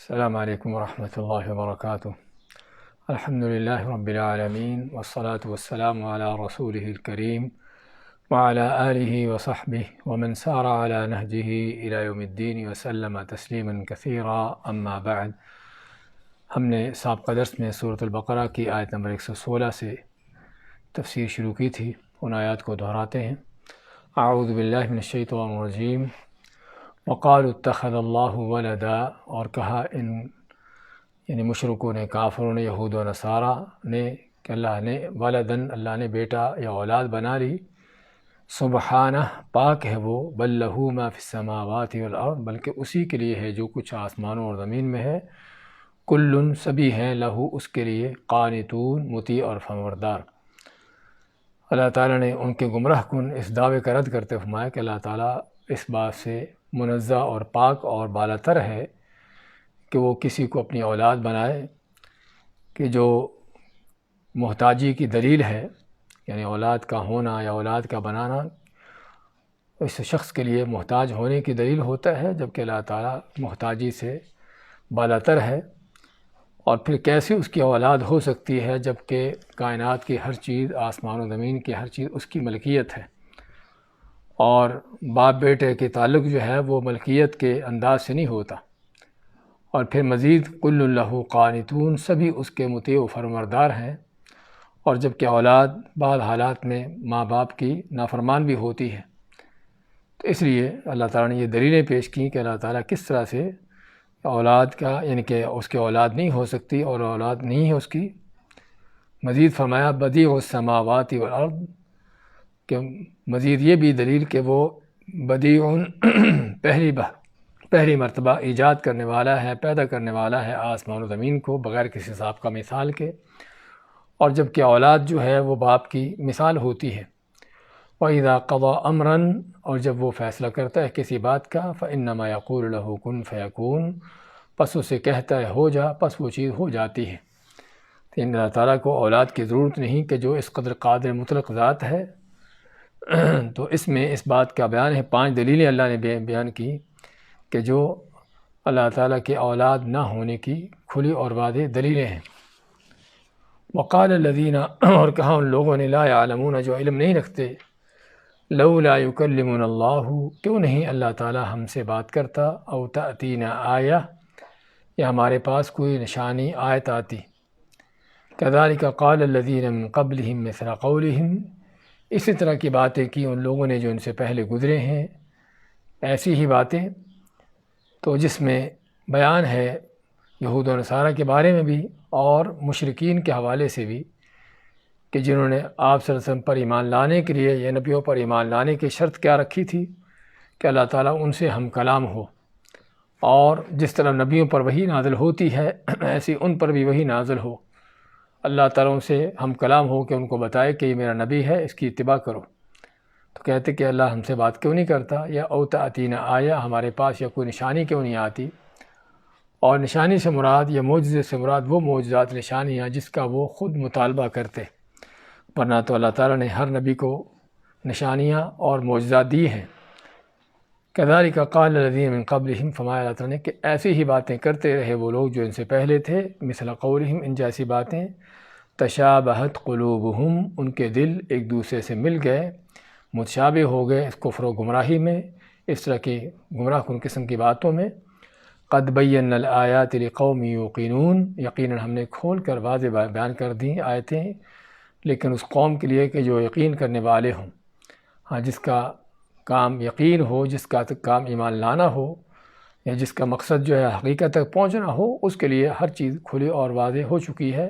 السلام علیکم ورحمۃ اللہ وبرکاتہ۔ الحمد للہ رب العالمین والصلاة والسلام علی رسولہ الکریم وعلی آلہ وصحبہ ومن سار علی نہجہ الی یوم الدین وسلم تسلیما کثیرا، اما بعد۔ ہم نے سابقہ درس میں سورۃ البقرہ کی آیت نمبر 116 سے تفسیر شروع کی تھی، ان آیات کو دہراتے ہیں۔ اعوذ باللہ من الشیطان الرجیم وقالوا اتخذ اللہ ولدا، اور کہا یعنی مشرکوں نے، کافروں نے، یہود و نصارہ نے کہ اللہ نے ولدن، اللہ نے بیٹا یا اولاد بنا لی۔ سبحانہ، پاک ہے وہ، بل لہ ما فی السماوات والارض، بلکہ اسی کے لیے ہے جو کچھ آسمانوں اور زمین میں ہے۔ کل، سبھی ہیں، لہو، اس کے لیے، قانتون، مطیع اور فرمانبردار۔ اللہ تعالیٰ نے ان کے گمراہ کن اس دعوے کا رد کرتے فرمایا کہ اللہ تعالیٰ اس بات سے منزہ اور پاک اور بالاتر ہے کہ وہ کسی کو اپنی اولاد بنائے، کہ جو محتاجی کی دلیل ہے، یعنی اولاد کا ہونا یا اولاد کا بنانا اس شخص کے لیے محتاج ہونے کی دلیل ہوتا ہے، جبکہ اللہ تعالیٰ محتاجی سے بالاتر ہے۔ اور پھر کیسے اس کی اولاد ہو سکتی ہے جبکہ کائنات کی ہر چیز، آسمان و زمین کی ہر چیز اس کی ملکیت ہے، اور باپ بیٹے کے تعلق جو ہے وہ ملکیت کے انداز سے نہیں ہوتا۔ اور پھر مزید کل لہ قانتون، سبھی اس کے مطیع و فرمانبردار ہیں، اور جبکہ اولاد بعض حالات میں ماں باپ کی نافرمان بھی ہوتی ہے، تو اس لیے اللہ تعالیٰ نے یہ دلیلیں پیش کی کہ اللہ تعالیٰ کس طرح سے اولاد کا، یعنی کہ اس کے اولاد نہیں ہو سکتی اور اولاد نہیں ہے اس کی۔ مزید فرمایا بدیع السماوات والارض، کہ مزید یہ بھی دلیل کہ وہ بدیع پہلی مرتبہ ایجاد کرنے والا ہے، پیدا کرنے والا ہے آسمان و زمین کو بغیر کسی سابقہ مثال کے، اور جبکہ اولاد جو ہے وہ باپ کی مثال ہوتی ہے۔ وَإِذَا قَضَى أَمْرًا، اور جب وہ فیصلہ کرتا ہے کسی بات کا، فَإِنَّمَا يَقُولُ لَهُ كُن فَيَكُونُ، پس اسے کہتا ہے ہو جا، پس وہ چیز ہو جاتی ہے۔ تو اللہ تعالیٰ کو اولاد کی ضرورت نہیں کہ جو اس قدر قادر مطلق ذات ہے۔ تو اس میں اس بات کا بیان ہے، 5 دلیلیں اللہ نے بیان کی کہ جو اللہ تعالیٰ کے اولاد نہ ہونے کی کھلی اور واضح دلیلیں ہیں۔ وقال الذین، اور کہا ان لوگوں نے، لا یعلمون، جو علم نہیں رکھتے، لولا یکلمنا اللہ، کیوں نہیں اللہ تعالیٰ ہم سے بات کرتا، او تأتینا آیہ، یا ہمارے پاس کوئی نشانی آیت آتی۔ کذالک قال الذین من قبلہم مثل قولہم، اسی طرح کی باتیں کی ان لوگوں نے جو ان سے پہلے گزرے ہیں، ایسی ہی باتیں، تو جس میں بیان ہے یہود و نصارہ کے بارے میں بھی اور مشرکین کے حوالے سے بھی، کہ جنہوں نے آپ صلی اللہ علیہ وسلم پر ایمان لانے کے لیے یا نبیوں پر ایمان لانے کی شرط کیا رکھی تھی کہ اللہ تعالیٰ ان سے ہم کلام ہو، اور جس طرح نبیوں پر وحی نازل ہوتی ہے ایسی ان پر بھی وحی نازل ہو، اللہ تعالیٰ ان سے ہم کلام ہو کہ ان کو بتائے کہ یہ میرا نبی ہے، اس کی اتباع کرو۔ تو کہتے کہ اللہ ہم سے بات کیوں نہیں کرتا، یا او تأتینا آیہ، ہمارے پاس یا کوئی نشانی کیوں نہیں آتی۔ اور نشانی سے مراد یا معجزے سے مراد وہ معجزات، نشانیاں جس کا وہ خود مطالبہ کرتے، ورنہ تو اللہ تعالیٰ نے ہر نبی کو نشانیاں اور معجزات دی ہیں۔ کذالک قال الذین من قبلہم، فرمایا اللہ تعالیٰ نے کہ ایسی ہی باتیں کرتے رہے وہ لوگ جو ان سے پہلے تھے، مثل قولہم، ان جیسی باتیں، تشابہت قلوبہم، ان کے دل ایک دوسرے سے مل گئے، متشابہ ہو گئے اس کفر و گمراہی میں، اس طرح کی گمراہ کن قسم کی باتوں میں۔ قد بینا الآیات لقوم یوقنون، یقیناً ہم نے کھول کر واضح بیان کر دی آیتیں، لیکن اس قوم کے لیے کہ جو یقین کرنے والے ہوں، ہاں، جس کا کام یقین ہو، جس کا کام ایمان لانا ہو، یا جس کا مقصد جو ہے حقیقت تک پہنچنا ہو، اس کے لیے ہر چیز کھلی اور واضح ہو چکی ہے۔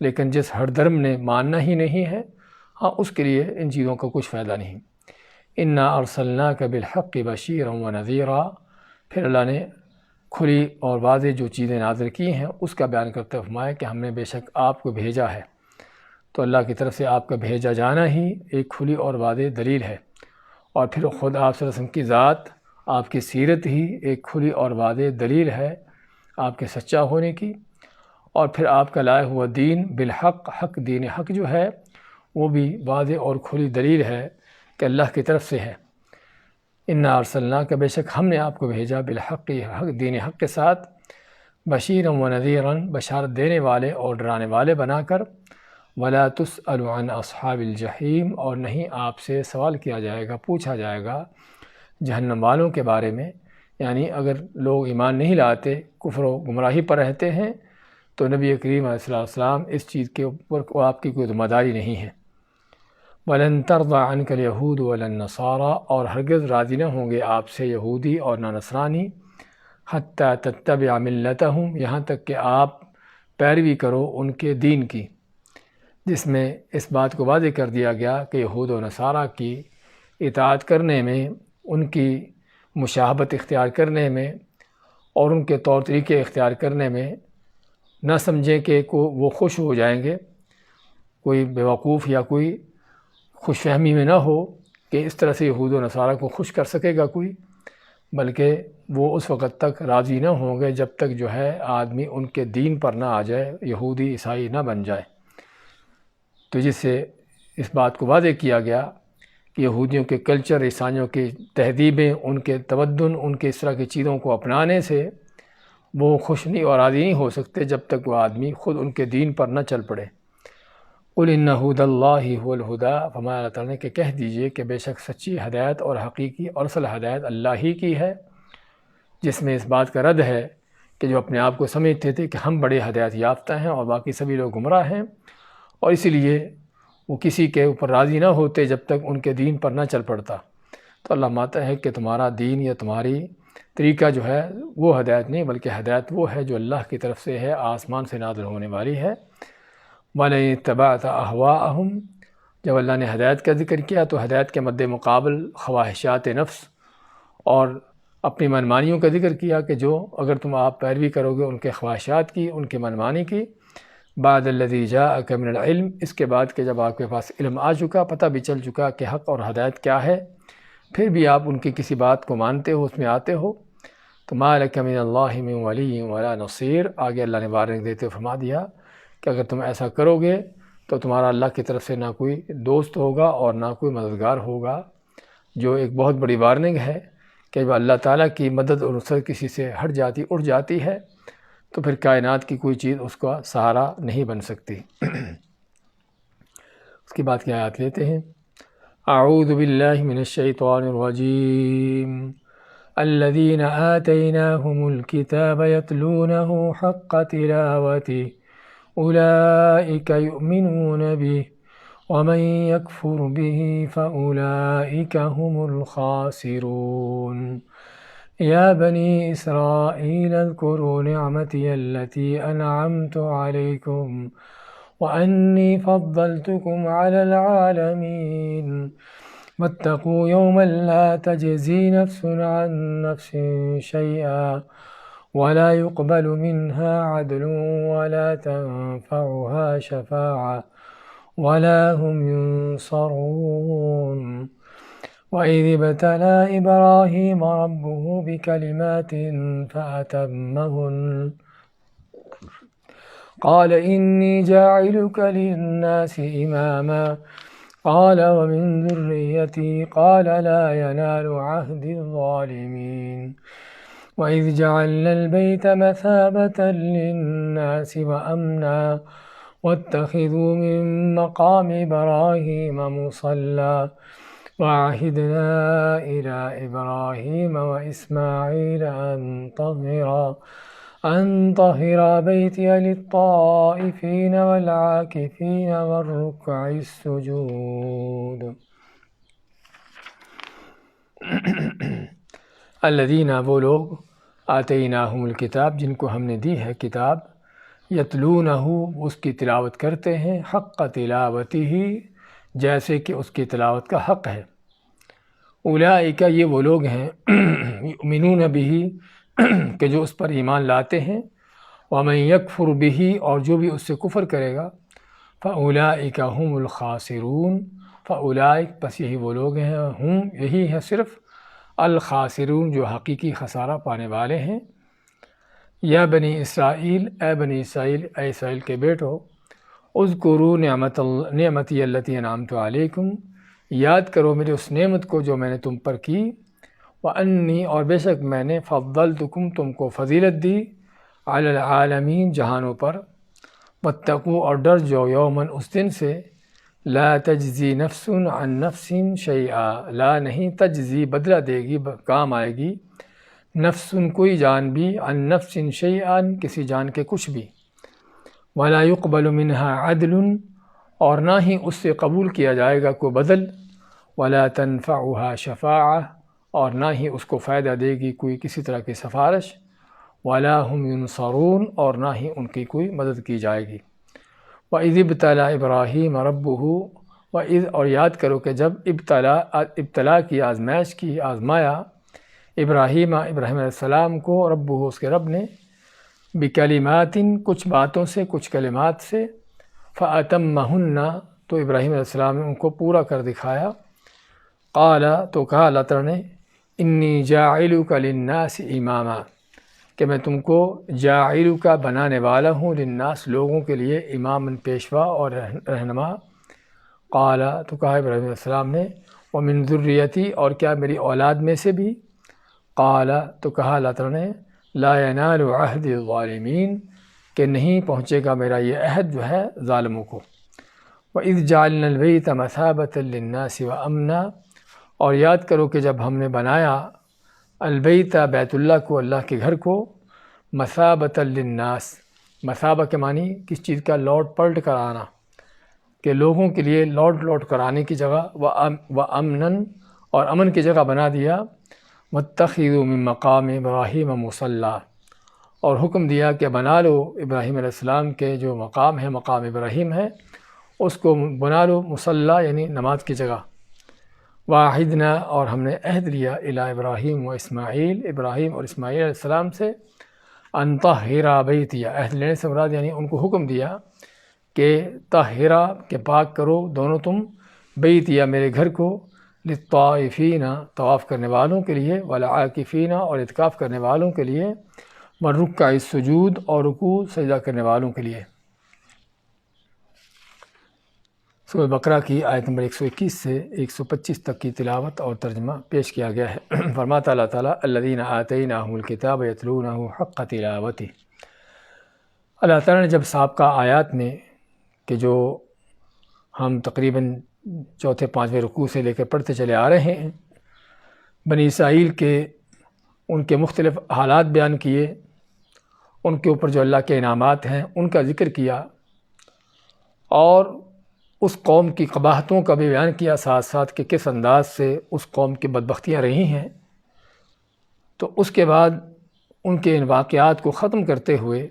لیکن جس ہر درم نے ماننا ہی نہیں ہے، ہاں، اس کے لیے ان چیزوں کا کچھ فائدہ نہیں۔ انا ارسلناک بالحق بشیرا ونذیرا، پھر اللہ نے کھلی اور واضح جو چیزیں نازل کی ہیں اس کا بیان کرتے فرمایا کہ ہم نے بے شک آپ کو بھیجا ہے۔ تو اللہ کی طرف سے آپ کا بھیجا جانا ہی ایک کھلی اور واضح دلیل ہے، اور پھر خود آپ صلی اللہ علیہ وسلم کی ذات، آپ کی سیرت ہی ایک کھلی اور واضح دلیل ہے آپ کے سچا ہونے کی، اور پھر آپ کا لائے ہوا دین بالحق، حق، دین حق جو ہے وہ بھی واضح اور کھلی دلیل ہے کہ اللہ کی طرف سے ہے۔ انا ارسلناک، بے شک ہم نے آپ کو بھیجا، بالحق، حق، دین حق کے ساتھ، بشیرا و نذیرا، بشارت دینے والے اور ڈرانے والے بنا کر، ولا تسأل عن اصحاب الجحیم، اور نہیں آپ سے سوال کیا جائے گا، پوچھا جائے گا جہنم والوں کے بارے میں۔ یعنی اگر لوگ ایمان نہیں لاتے، کفر و گمراہی پر رہتے ہیں، تو نبی کریم علیہ السلام اس چیز کے اوپر آپ کی کوئی ذمہ داری نہیں ہے۔ وَلَن تَرْضَىٰ عَنْكَ الْيَهُودُ وَلَا النَّصَارَىٰ، اور ہرگز راضی نہ ہوں گے آپ سے یہودی اور نہ نصرانی، حَتَّىٰ تَتَّبِعَ مِلَّتَهُمْ، یہاں تک کہ آپ پیروی کرو ان کے دین کی، جس میں اس بات کو واضح کر دیا گیا کہ یہود و نصارہ کی اطاعت کرنے میں، ان کی مشابہت اختیار کرنے میں اور ان کے طور طریقے اختیار کرنے میں نہ سمجھیں کہ وہ خوش ہو جائیں گے، کوئی بیوقوف یا کوئی خوش فہمی میں نہ ہو کہ اس طرح سے یہود و نصارہ کو خوش کر سکے گا کوئی، بلکہ وہ اس وقت تک راضی نہ ہوں گے جب تک جو ہے آدمی ان کے دین پر نہ آ جائے، یہودی عیسائی نہ بن جائے۔ تو جس سے اس بات کو واضح کیا گیا کہ یہودیوں کے کلچر، عیسائیوں کی تہذیبیں، ان کے تمدن، ان کے اس طرح کی چیزوں کو اپنانے سے وہ خوش نہیں اور راضی نہیں ہو سکتے جب تک وہ آدمی خود ان کے دین پر نہ چل پڑے۔ قُلْ إِنَّ هُدَى اللَّهِ هُوَ الْهُدَىٰ، فرمایا اللہ تعالیٰ نے کہ کہہ دیجئے کہ بے شک سچی ہدایت اور حقیقی اور اصل ہدایت اللہ ہی کی ہے، جس میں اس بات کا رد ہے کہ جو اپنے آپ کو سمجھتے تھے کہ ہم بڑے ہدایت یافتہ ہیں اور باقی سبھی لوگ گمراہ ہیں، اور اسی لیے وہ کسی کے اوپر راضی نہ ہوتے جب تک ان کے دین پر نہ چل پڑتا۔ تو اللہ ماتا ہے کہ تمہارا دین یا تمہاری طریقہ جو ہے وہ ہدایت نہیں، بلکہ ہدایت وہ ہے جو اللہ کی طرف سے ہے، آسمان سے نازل ہونے والی ہے۔ وَلَئِن اتَّبَعْتَ أَهْوَاءَهُمْ، جب اللہ نے ہدایت کا ذکر کیا تو ہدایت کے مد مقابل خواہشات نفس اور اپنی منمانیوں کا ذکر کیا کہ جو اگر تم آپ پیروی کرو گے ان کے خواہشات کی، ان کے منمانی کی، بعد الذی جاءک من العلم، اس کے بعد کہ جب آپ کے پاس علم آ چکا، پتہ بھی چل چکا کہ حق اور ہدایت کیا ہے، پھر بھی آپ ان کی کسی بات کو مانتے ہو، اس میں آتے ہو، تو ما لک من اللہ من ولی ولا نصیر، آگے اللہ نے وارننگ دیتے ہوئے فرما دیا کہ اگر تم ایسا کرو گے تو تمہارا اللہ کی طرف سے نہ کوئی دوست ہوگا اور نہ کوئی مددگار ہوگا، جو ایک بہت بڑی وارننگ ہے کہ جب اللہ تعالیٰ کی مدد اور نصرت کسی سے ہٹ جاتی، اٹھ جاتی ہے، تو پھر کائنات کی کوئی چیز اس کا سہارا نہیں بن سکتی۔ اس کی بات کی آیات لیتے ہیں۔ اعوذ باللہ من الشیطان الرجیم، الذین آتیناہم الکتاب یتلونہ حق تلاوتہ اولئک یؤمنون بہ ومن یکفر بہ فاولئک هم الخاسرون۔ یا بنی اسرائیل اذکروا نعمتی التي انعمت علیکم وانی فضلتکم علی العالمین واتقوا یوما لا تجزی نفس عن نفس شیئا ولا يقبل منها عدل ولا تنفعها شفاعة ولا هم ينصرون۔ وَإِذِ ابْتَلَىٰ إِبْرَاهِيمَ رَبُّهُ بِكَلِمَاتٍ فَأَتَمَّهُنَّ قَالَ إِنِّي جَاعِلُكَ لِلنَّاسِ إِمَامًا قَالَ وَمِن ذُرِّيَّتِي قَالَ لَا يَنَالُ عَهْدِي الظَّالِمِينَ۔ وَإِذْ جَعَلْنَا الْبَيْتَ مَثَابَةً لِلنَّاسِ وَأَمْنًا وَاتَّخِذُوا مِن مَّقَامِ إِبْرَاهِيمَ مُصَلًّى وَعَهِدْنَا إِلَىٰ إِبْرَاهِيمَ وَإِسْمَاعِيلَ أَن طَهِّرَا بَيْتِيَ لِلطَّائِفِينَ وَالْعَاكِفِينَ وَالرُّكَّعِ السُّجُودِ۔ الذین، وہ لوگ، آتیناہم الکتاب، جن کو ہم نے دی ہے کتاب، یتلونہ، اس کی تلاوت کرتے ہیں، حق تلاوتہ، جیسے کہ اس کی تلاوت کا حق ہے۔ اولئک، یہ وہ لوگ ہیں، یؤمنون بہ، کہ جو اس پر ایمان لاتے ہیں، ومن یکفر بہ، اور جو بھی اس سے کفر کرے گا، فاولئک هم الخاسرون، فاولئک، پس یہی وہ لوگ ہیں، یہی ہے صرف، الخاسرون، جو حقیقی خسارہ پانے والے ہیں۔ یا بنی اسرائیل، اے بنی اسرائیل، اے اسرائیل کے بیٹو، اذکروا نعمتی التی انعمت علیکم، یاد کرو میری اس نعمت کو جو میں نے تم پر کی، وانی، اور بے شک میں نے فضلتکم، تم کو فضیلت دی، علی العالمین جہانوں پر، واتقوا اور ڈر جو یومن اس دن سے، لا تجزی نفس عن نفس شیئا، لا نہیں تجزی بدلہ دے گی، کام آئے گی، نفس کوئی جان بھی، عن نفس شیئا کسی جان کے کچھ بھی، ولا يقبل منها عدل اور نہ ہی اس سے قبول کیا جائے گا کوئی بدل، ولا تنفعها شفاعہ اور نہ ہی اس کو فائدہ دے گی کوئی کسی طرح کی سفارش، ولا هم ينصرون اور نہ ہی ان کی کوئی مدد کی جائے گی۔ وَإِذِ ابْتَلَىٰ إِبْرَاهِيمَ رَبُّهُ وَإِذ اور یاد کرو کہ جب ابتلا کی آزمائش کی، آزمایا ابراہیم علیہ السلام کو، ربہ اس کے رب نے، بکلمات کچھ باتوں سے، کچھ کلمات سے، فَأَتَمَّهُنَّ تو ابراہیم علیہ السلام نے ان کو پورا کر دکھایا، قال تو کہا اللہ تعالیٰ نے، انی جاعلک للناس اماما کہ میں تم کو جاعلک بنانے والا ہوں، للناس لوگوں کے لیے، اماماً پیشوا اور رہنما، قال تو کہا ابراہیم علیہ السلام نے، ومن ذریتی اور کیا میری اولاد میں سے بھی، قال تو کہا اللہ تعالیٰ نے، لا ینال عہد الظالمین کہ نہیں پہنچے گا میرا یہ عہد جو ہے ظالموں کو۔ وَإِذْ جَعَلْنَا الْبَيْتَ مَثَابَةً لِلنَّاسِ وَأَمْنًا اور یاد کرو کہ جب ہم نے بنایا البیت بیت اللہ کو، اللہ کے گھر کو، مثابۃ للناس، مثابہ کے معنی کس چیز کا لوٹ پلٹ کر آنا، کہ لوگوں کے لیے لوٹ کر آنے کی جگہ، وَأَمْنًا اور امن کی جگہ بنا دیا، وَاتَّخِذُوا مِن مَقَامِ إِبْرَاهِيمَ مُصَلًّى اور حکم دیا کہ بنا لو ابراہیم علیہ السلام کے جو مقام ہے، مقام ابراہیم ہے، اس کو بنا لو مصلی یعنی نماز کی جگہ، وَعَهِدْنَا اور ہم نے عہد لیا إِلَىٰ إِبْرَاهِيمَ وَإِسْمَاعِيلَ ابراہیم اور اسماعیل علیہ السلام سے، أَن طَهِّرَ بَيْتِيَ عہد لینے سے مراد یعنی ان کو حکم دیا کہ طاہرہ کہ پاک کرو دونوں تم، بیتیا میرے گھر کو، للطائفین طواف کرنے والوں کے لیے، والعاکفین اور اعتکاف کرنے والوں کے لیے، والرکع السجود اور رکوع سجدہ کرنے والوں کے لیے۔ سورہ بقرہ کی آیت نمبر 121 سے 125 تک کی تلاوت اور ترجمہ پیش کیا گیا ہے۔ فرماتا اللہ تعالیٰ، الذین آتیناہم الکتاب یتلونہ حق تلاوتہ، اللہ تعالیٰ نے جب سابقہ آیات میں کہ جو ہم تقریباً چوتھے پانچویں رکوع سے لے کر پڑھتے چلے آ رہے ہیں، بنی اسرائیل کے ان کے مختلف حالات بیان کیے، ان کے اوپر جو اللہ کے انعامات ہیں ان کا ذکر کیا، اور اس قوم کی قباحتوں کا بھی بیان کیا ساتھ ساتھ کہ کس انداز سے اس قوم کی بدبختیاں رہی ہیں، تو اس کے بعد ان کے ان واقعات کو ختم کرتے ہوئے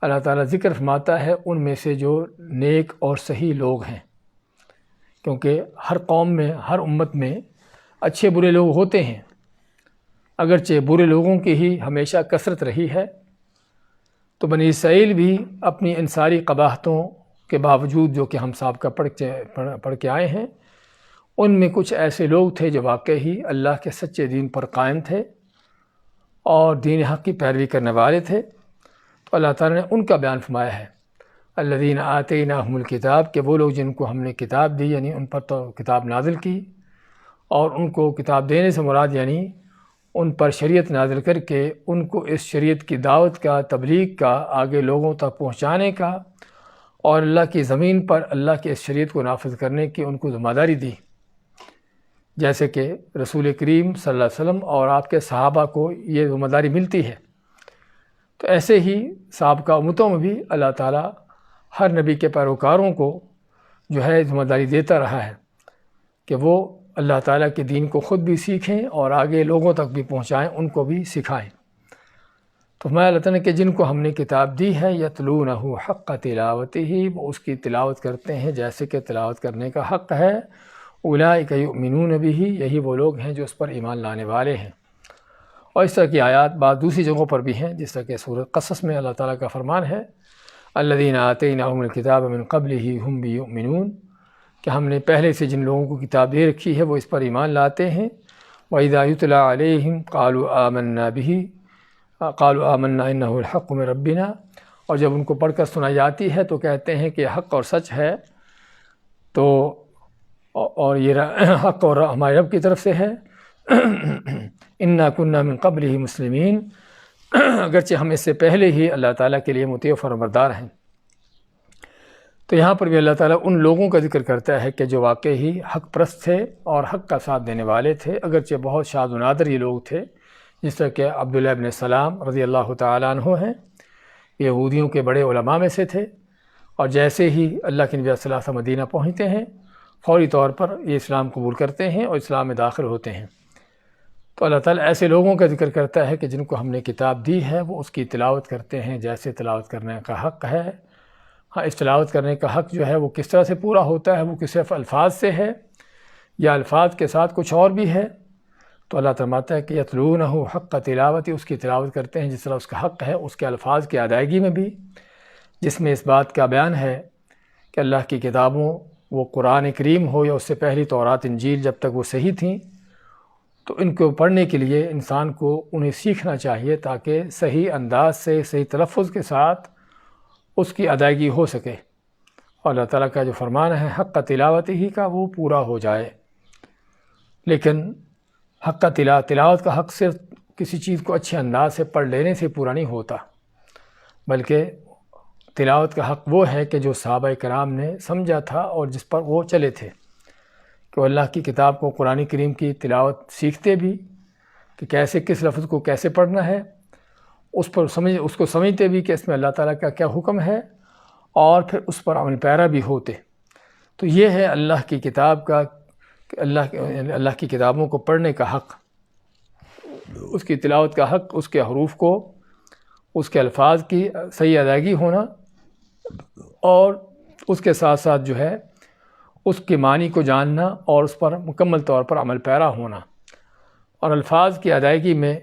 اللہ تعالیٰ ذکر فرماتا ہے ان میں سے جو نیک اور صحیح لوگ ہیں، کیونکہ ہر قوم میں، ہر امت میں اچھے برے لوگ ہوتے ہیں، اگرچہ برے لوگوں کی ہی ہمیشہ کثرت رہی ہے، تو بنی اسرائیل بھی اپنی ان ساری قباحتوں کے باوجود جو کہ ہم سابقہ پڑھ کے آئے ہیں، ان میں کچھ ایسے لوگ تھے جو واقعی اللہ کے سچے دین پر قائم تھے اور دین حق کی پیروی کرنے والے تھے، تو اللہ تعالیٰ نے ان کا بیان فرمایا ہے، الذین آتیناہم الکتاب کہ وہ لوگ جن کو ہم نے کتاب دی، یعنی ان پر تو کتاب نازل کی، اور ان کو کتاب دینے سے مراد یعنی ان پر شریعت نازل کر کے ان کو اس شریعت کی دعوت کا، تبلیغ کا، آگے لوگوں تک پہنچانے کا، اور اللہ کی زمین پر اللہ کے اس شریعت کو نافذ کرنے کی ان کو ذمہ داری دی، جیسے کہ رسول کریم صلی اللہ علیہ وسلم اور آپ کے صحابہ کو یہ ذمہ داری ملتی ہے۔ تو ایسے ہی سابقہ امتوں میں بھی اللہ تعالیٰ ہر نبی کے پیروکاروں کو جو ہے ذمہ داری دیتا رہا ہے کہ وہ اللہ تعالیٰ کے دین کو خود بھی سیکھیں اور آگے لوگوں تک بھی پہنچائیں، ان کو بھی سکھائیں۔ تو فرمایا اللہ تعالیٰ نے کہ جن کو ہم نے کتاب دی ہے، یتلونہ حق تلاوتہ وہ اس کی تلاوت کرتے ہیں جیسے کہ تلاوت کرنے کا حق ہے، اولئک یؤمنون بہ یہی وہ لوگ ہیں جو اس پر ایمان لانے والے ہیں۔ اور اس طرح کی آیات بعض دوسری جگہوں پر بھی ہیں، جس طرح کہ سورۃ قصص میں اللہ تعالیٰ کا فرمان ہے، الذین آتیناہم الکتاب من قبلہ ھم بہ یؤمنون کہ ہم نے پہلے سے جن لوگوں کو کتاب دے رکھی ہے وہ اس پر ایمان لاتے ہیں، وَإِذَا يُتْلَىٰ عَلَيْهِمْ قَالُوا آمَنَّا بِهِ قَالُوا آمَنَّا إِنَّهُ الْحَقُّ مِن رَبِّنَا اور جب ان کو پڑھ کر سنائی جاتی ہے تو کہتے ہیں کہ حق اور سچ ہے، تو اور یہ حق اور ہمارے رب کی طرف سے ہے، اِنَّا كُنَّا مِن قَبْلِهِ مُسْلِمِينَ اگرچہ ہم اس سے پہلے ہی اللہ تعالیٰ کے لیے مطیع و فرمانبردار ہیں۔ تو یہاں پر بھی اللہ تعالیٰ ان لوگوں کا ذکر کرتا ہے کہ جو واقعی ہی حق پرست تھے اور حق کا ساتھ دینے والے تھے، اگرچہ بہت شاذ و نادر یہ لوگ تھے، جس طرح کہ عبداللہ ابن سلام رضی اللہ تعالیٰ عنہ ہیں، یہودیوں کے بڑے علماء میں سے تھے، اور جیسے ہی اللہ کے نبی صلی اللہ علیہ وسلم مدینہ پہنچتے ہیں فوری طور پر یہ اسلام قبول کرتے ہیں اور اسلام میں داخل ہوتے ہیں۔ تو اللہ تعالیٰ ایسے لوگوں کا ذکر کرتا ہے کہ جن کو ہم نے کتاب دی ہے وہ اس کی تلاوت کرتے ہیں جیسے تلاوت کرنے کا حق ہے۔ ہاں، اس تلاوت کرنے کا حق جو ہے وہ کس طرح سے پورا ہوتا ہے، وہ کہ صرف الفاظ سے ہے یا الفاظ کے ساتھ کچھ اور بھی ہے؟ تو اللہ فرماتا ہے کہ یتلونہ حق تلاوتی، اس کی تلاوت کرتے ہیں جس طرح اس کا حق ہے، اس کے الفاظ کی ادائیگی میں بھی، جس میں اس بات کا بیان ہے کہ اللہ کی کتابوں، وہ قرآن کریم ہو یا اس سے پہلی تورات انجیل، جب تک وہ صحیح تھیں تو ان کو پڑھنے کے لیے انسان کو انہیں سیکھنا چاہیے تاکہ صحیح انداز سے صحیح تلفظ کے ساتھ اس کی ادائیگی ہو سکے، اور اللہ تعالیٰ کا جو فرمان ہے حق تلاوت ہی کا وہ پورا ہو جائے۔ لیکن حق کا تلاوت کا حق صرف کسی چیز کو اچھے انداز سے پڑھ لینے سے پورا نہیں ہوتا، بلکہ تلاوت کا حق وہ ہے کہ جو صحابہ کرام نے سمجھا تھا اور جس پر وہ چلے تھے، کہ وہ اللہ کی کتاب کو، قرآن کریم کی تلاوت سیکھتے بھی کہ کیسے کس لفظ کو کیسے پڑھنا ہے، اس کو سمجھتے بھی کہ اس میں اللہ تعالیٰ کا کیا حکم ہے، اور پھر اس پر عمل پیرا بھی ہوتے۔ تو یہ ہے اللہ کی کتاب کا، اللہ کی کتابوں کو پڑھنے کا حق، اس کی تلاوت کا حق، اس کے حروف کو، اس کے الفاظ کی صحیح ادائیگی ہونا، اور اس کے ساتھ ساتھ جو ہے اس کے معنی کو جاننا اور اس پر مکمل طور پر عمل پیرا ہونا۔ اور الفاظ کی ادائیگی میں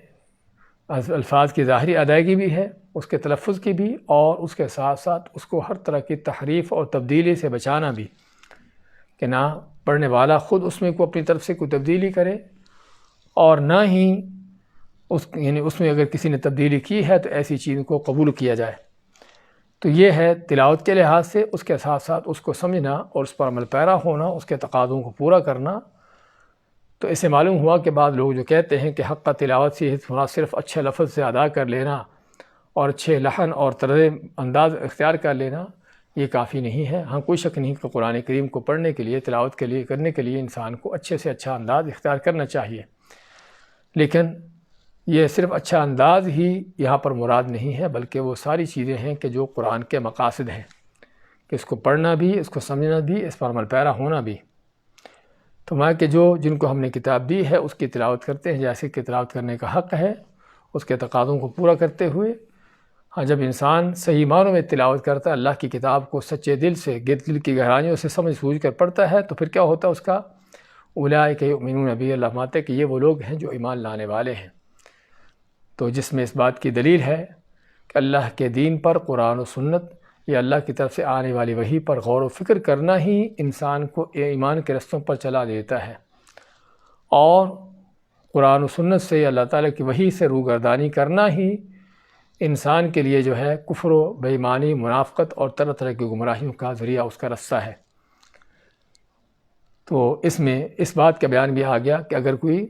الفاظ کی ظاہری ادائیگی بھی ہے، اس کے تلفظ کی بھی، اور اس کے ساتھ ساتھ اس کو ہر طرح کی تحریف اور تبدیلی سے بچانا بھی، کہ نہ پڑھنے والا خود اس میں کو اپنی طرف سے کوئی تبدیلی کرے، اور نہ ہی یعنی اس میں اگر کسی نے تبدیلی کی ہے تو ایسی چیز کو قبول کیا جائے۔ تو یہ ہے تلاوت کے لحاظ سے، اس کے ساتھ ساتھ اس کو سمجھنا اور اس پر عمل پیرا ہونا، اس کے تقاضوں کو پورا کرنا۔ تو اسے معلوم ہوا کہ بعض لوگ جو کہتے ہیں کہ حق کا تلاوت سے صرف اچھے لفظ سے ادا کر لینا اور اچھے لحن اور طرز انداز اختیار کر لینا یہ کافی نہیں ہے۔ ہاں، کوئی شک نہیں کہ قرآن کریم کو پڑھنے کے لیے، تلاوت کے لیے، کرنے کے لیے انسان کو اچھے سے اچھا انداز اختیار کرنا چاہیے، لیکن یہ صرف اچھا انداز ہی یہاں پر مراد نہیں ہے، بلکہ وہ ساری چیزیں ہیں کہ جو قرآن کے مقاصد ہیں، کہ اس کو پڑھنا بھی، اس کو سمجھنا بھی، اس پر عمل پیرا ہونا بھی۔ تو میں کہ جن کو ہم نے کتاب دی ہے اس کی تلاوت کرتے ہیں جیسے کہ تلاوت کرنے کا حق ہے، اس کے تقاضوں کو پورا کرتے ہوئے۔ ہاں، جب انسان صحیح معنوں میں تلاوت کرتا ہے، اللہ کی کتاب کو سچے دل سے، دل کی گہرائیوں سے سمجھ سوچ کر پڑھتا ہے، تو پھر کیا ہوتا ہے اس کا؟ اولئک یؤمنون بہ، اللہ فرماتے ہیں کہ یہ وہ لوگ ہیں جو ایمان لانے والے ہیں۔ تو جس میں اس بات کی دلیل ہے کہ اللہ کے دین پر، قرآن و سنت یا اللہ کی طرف سے آنے والی وحی پر غور و فکر کرنا ہی انسان کو ایمان کے رستوں پر چلا دیتا ہے، اور قرآن و سنت سے، اللہ تعالیٰ کی وحی سے روگردانی کرنا ہی انسان کے لیے جو ہے کفر و بے ایمانی، منافقت اور طرح طرح کی گمراہیوں کا ذریعہ، اس کا رستہ ہے۔ تو اس میں اس بات کا بیان بھی آ گیا کہ اگر کوئی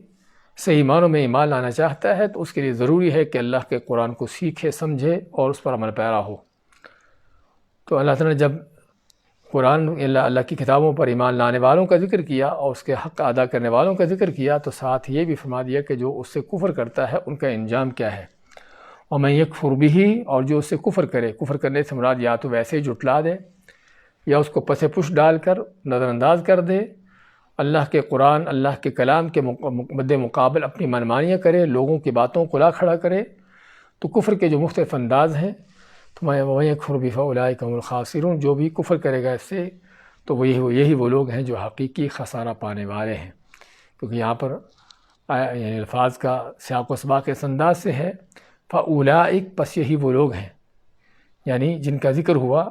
صحیح معنوں میں ایمان لانا چاہتا ہے تو اس کے لیے ضروری ہے کہ اللہ کے قرآن کو سیکھے، سمجھے اور اس پر عمل پیرا ہو۔ تو اللہ تعالیٰ نے جب قرآن، اللہ کی کتابوں پر ایمان لانے والوں کا ذکر کیا اور اس کے حق ادا کرنے والوں کا ذکر کیا، تو ساتھ یہ بھی فرما دیا کہ جو اس سے کفر کرتا ہے ان کا انجام کیا ہے۔ وَمَن يَكْفُرْ بِهِ، اور جو اس سے کفر کرے، کفر کرنے سے مراد یا تو ویسے ہی جھٹلا دے یا اس کو پس پش ڈال کر نظر انداز کر دے، اللہ کے قرآن، اللہ کے کلام کے مد مقابل اپنی منمانیاں کرے، لوگوں کی باتوں کو لا کھڑا کرے، تو کفر کے جو مختلف انداز ہیں، تو وَمَن يَكْفُرْ بِهِ فَأُولَٰئِكَ هُمُ الْخَاسِرُونَ، جو بھی کفر کرے گا اس سے تو یہی وہ لوگ ہیں جو حقیقی خسارہ پانے والے ہیں۔ کیونکہ یہاں پر یعنی الفاظ کا سیاق و سباق اس انداز سے ہے، فَأُولَٰئِكَ، پس یہی وہ لوگ ہیں، یعنی جن کا ذکر ہوا،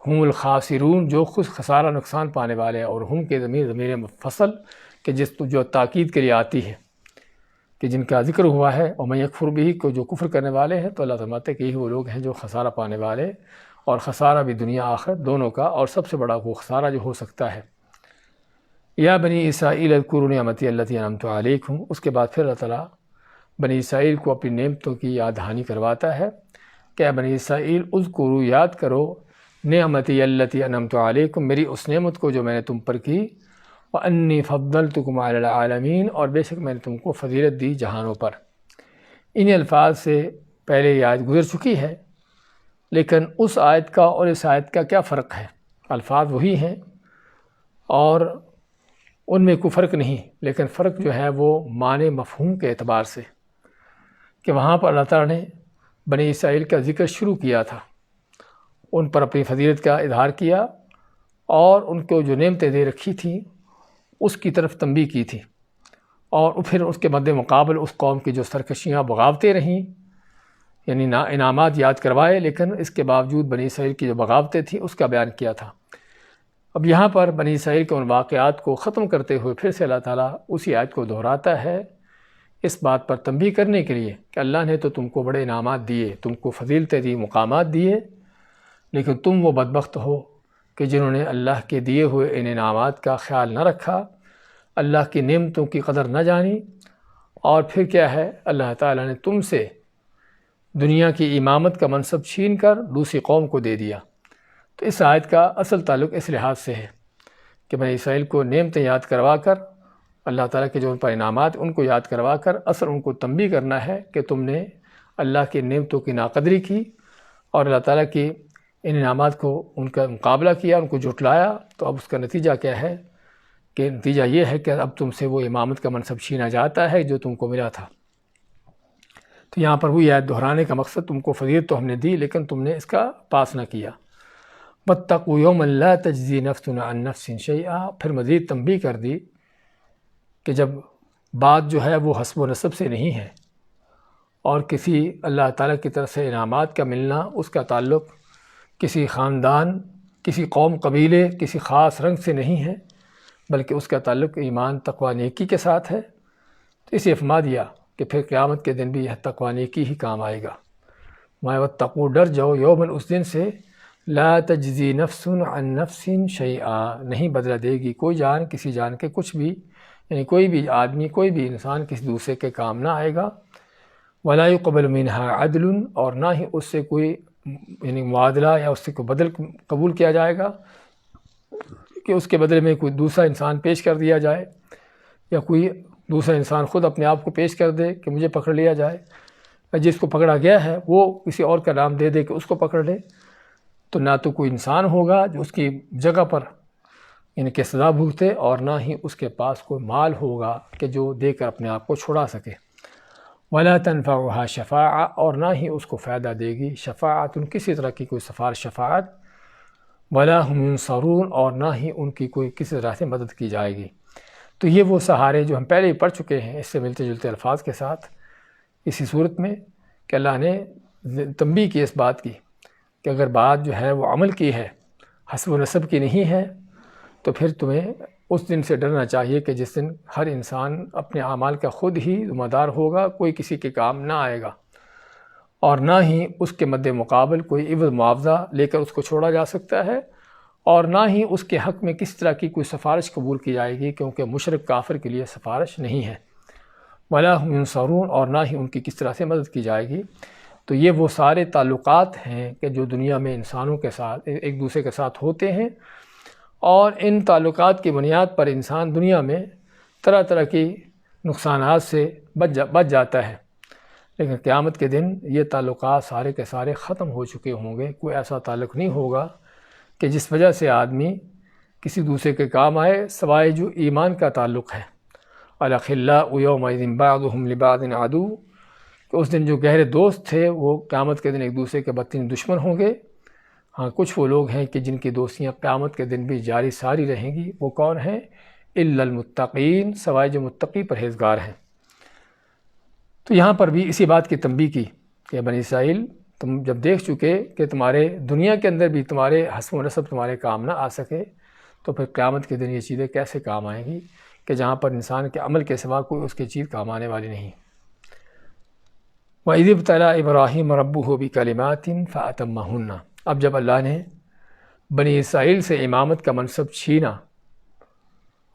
ہم الخاسرون، جو خود خسارہ نقصان پانے والے ہیں، اور ہم کے ضمیر مفصل کہ جو تاکید کے لیے آتی ہے، کہ جن کا ذکر ہوا ہے، وَمَن يَكْفُرْ بِهِ، کو جو کفر کرنے والے ہیں، تو اللہ فرماتے ہیں کہ یہی وہ لوگ ہیں جو خسارہ پانے والے، اور خسارہ بھی دنیا آخرت دونوں کا، اور سب سے بڑا وہ خسارہ جو ہو سکتا ہے۔ یا بنی اسرائیل اذکروا نعمتی التی انعمت علیکم، اس کے بعد پھر اللہ تعالیٰ بنی اسرائیل کو اپنی نعمتوں کی یاد دہانی کرواتا ہے کہ بنی اسرائیل اذکروا یاد کرو نعمتی التی انعمت علیکم، میری اس نعمت کو جو میں نے تم پر کی، وانی فضلتکم علی العالمین، اور بے شک میں نے تم کو فضیلت دی جہانوں پر۔ ان الفاظ سے پہلے یہ آیت گزر چکی ہے، لیکن اس آیت کا اور اس آیت کا کیا فرق ہے؟ الفاظ وہی ہیں اور ان میں کوئی فرق نہیں، لیکن فرق جو ہے وہ معنی مفہوم کے اعتبار سے، کہ وہاں پر اللہ تعالیٰ نے بنی اسرائیل کا ذکر شروع کیا تھا، ان پر اپنی فضیلت کا اظہار کیا اور ان کو جو نعمتیں دے رکھی تھیں اس کی طرف تنبیہ کی تھی، اور پھر اس کے مد مقابل اس قوم کی جو سرکشیاں بغاوتیں رہیں، یعنی انعامات یاد کروائے، لیکن اس کے باوجود بنی اسرائیل کی جو بغاوتیں تھیں اس کا بیان کیا تھا۔ اب یہاں پر بنی اسرائیل کے ان واقعات کو ختم کرتے ہوئے پھر سے اللہ تعالیٰ اسی آیت کو دہراتا ہے، اس بات پر تنبیہ کرنے کے لیے کہ اللہ نے تو تم کو بڑے انعامات دیے، تم کو فضیلتیں دی، مقامات دیے، لیکن تم وہ بدبخت ہو کہ جنہوں نے اللہ کے دیے ہوئے ان انعامات کا خیال نہ رکھا، اللہ کی نعمتوں کی قدر نہ جانی، اور پھر کیا ہے، اللہ تعالیٰ نے تم سے دنیا کی امامت کا منصب چھین کر دوسری قوم کو دے دیا۔ تو اس آیت کا اصل تعلق اس لحاظ سے ہے کہ بنی اسرائیل کو نعمتیں یاد کروا کر، اللہ تعالیٰ کے جو ان پر انعامات ان کو یاد کروا کر اصل ان کو تنبیہ کرنا ہے کہ تم نے اللہ کی نعمتوں کی ناقدری کی اور اللہ تعالیٰ کی ان انعامات کو ان کا مقابلہ کیا، ان کو جھٹلایا، تو اب اس کا نتیجہ کیا ہے کہ نتیجہ یہ ہے کہ اب تم سے وہ امامت کا منصب چھینا جاتا ہے جو تم کو ملا تھا۔ تو یہاں پر وہی آیت دہرانے کا مقصد، تم کو فضیلت تو ہم نے دی لیکن تم نے اس کا پاس نہ کیا۔ واتقوا یوما لا تجزی نفس عن نفس شیئا، پھر مزید تنبیہ کر دی کہ جب بات جو ہے وہ حسب و نسب سے نہیں ہے اور کسی اللہ تعالیٰ کی طرف سے انعامات کا ملنا، اس کا تعلق کسی خاندان، کسی قوم، قبیلے، کسی خاص رنگ سے نہیں ہے، بلکہ اس کا تعلق ایمان، تقوی، نیکی کے ساتھ ہے، تو اسے فرما دیا کہ پھر قیامت کے دن بھی یہ تقوی، نیکی ہی کام آئے گا۔ واتقوا، ڈر جاؤ، یومن، اس دن سے، لا تجزی نفس عن نفس شیئا، نہیں بدلہ دے گی کوئی جان کسی جان کے کچھ بھی، یعنی کوئی بھی آدمی، کوئی بھی انسان کسی دوسرے کے کام نہ آئے گا۔ ولا يقبل منها عدل، اور نہ ہی اس سے کوئی یعنی معادلہ یا اس سے کوئی بدل قبول کیا جائے گا کہ اس کے بدلے میں کوئی دوسرا انسان پیش کر دیا جائے، یا کوئی دوسرا انسان خود اپنے آپ کو پیش کر دے کہ مجھے پکڑ لیا جائے، یا جس کو پکڑا گیا ہے وہ کسی اور کا نام دے دے کہ اس کو پکڑ لے، تو نہ تو کوئی انسان ہوگا جو اس کی جگہ پر ان کے سزا بھگتے، اور نہ ہی اس کے پاس کوئی مال ہوگا کہ جو دے کر اپنے آپ کو چھڑا سکے۔ ولا تنفعها شفاعہ، اور نہ ہی اس کو فائدہ دے گی شفاعت، کسی طرح کی کوئی سفارش، شفاعت، ولا هم ينصرون، اور نہ ہی ان کی کوئی کسی طرح سے مدد کی جائے گی۔ تو یہ وہ سہارے جو ہم پہلے ہی پڑھ چکے ہیں اس سے ملتے جلتے الفاظ کے ساتھ اسی صورت میں، کہ اللہ نے تنبیہ کی اس بات کی کہ اگر بات جو ہے وہ عمل کی ہے، حسب و نسب کی نہیں ہے، تو پھر تمہیں اس دن سے ڈرنا چاہیے کہ جس دن ہر انسان اپنے اعمال کا خود ہی ذمہ دار ہوگا، کوئی کسی کے کام نہ آئے گا، اور نہ ہی اس کے مد مقابل کوئی عوض معاوضہ لے کر اس کو چھوڑا جا سکتا ہے، اور نہ ہی اس کے حق میں کس طرح کی کوئی سفارش قبول کی جائے گی، کیونکہ مشرک کافر کے لیے سفارش نہیں ہے۔ ولا هم ينصرون، اور نہ ہی ان کی کس طرح سے مدد کی جائے گی۔ تو یہ وہ سارے تعلقات ہیں کہ جو دنیا میں انسانوں کے ساتھ ایک دوسرے کے ساتھ ہوتے ہیں، اور ان تعلقات کی بنیاد پر انسان دنیا میں طرح طرح کی نقصانات سے بچ جاتا ہے، لیکن قیامت کے دن یہ تعلقات سارے کے سارے ختم ہو چکے ہوں گے۔ کوئی ایسا تعلق نہیں ہوگا کہ جس وجہ سے آدمی کسی دوسرے کے کام آئے، سوائے جو ایمان کا تعلق ہے۔ الاخلاء یومئذ بعضهم لبعض عدو، کہ اس دن جو گہرے دوست تھے وہ قیامت کے دن ایک دوسرے کے بدترین دشمن ہوں گے۔ ہاں، کچھ وہ لوگ ہیں کہ جن کی دوستیاں قیامت کے دن بھی جاری ساری رہیں گی، وہ کون ہیں؟ الا المتقین، سوائے جو متقی پرہیزگار ہیں۔ تو یہاں پر بھی اسی بات کی تنبیہ کی کہ بنی اسرائیل، تم جب دیکھ چکے کہ تمہارے دنیا کے اندر بھی تمہارے حسب و نسب تمہارے کام نہ آ سکے، تو پھر قیامت کے دن یہ چیزیں کیسے کام آئیں گی کہ جہاں پر انسان کے عمل کے سوا کوئی اس کی چیز کام آنے والی نہیں۔ وَإِذِ ابْتَلَىٰ إِبْرَاهِيمَ رَبُّهُ بِكَلِمَاتٍ فَأَتَمَّهُنَّ، اب جب اللہ نے بنی اسرائیل سے امامت کا منصب چھینا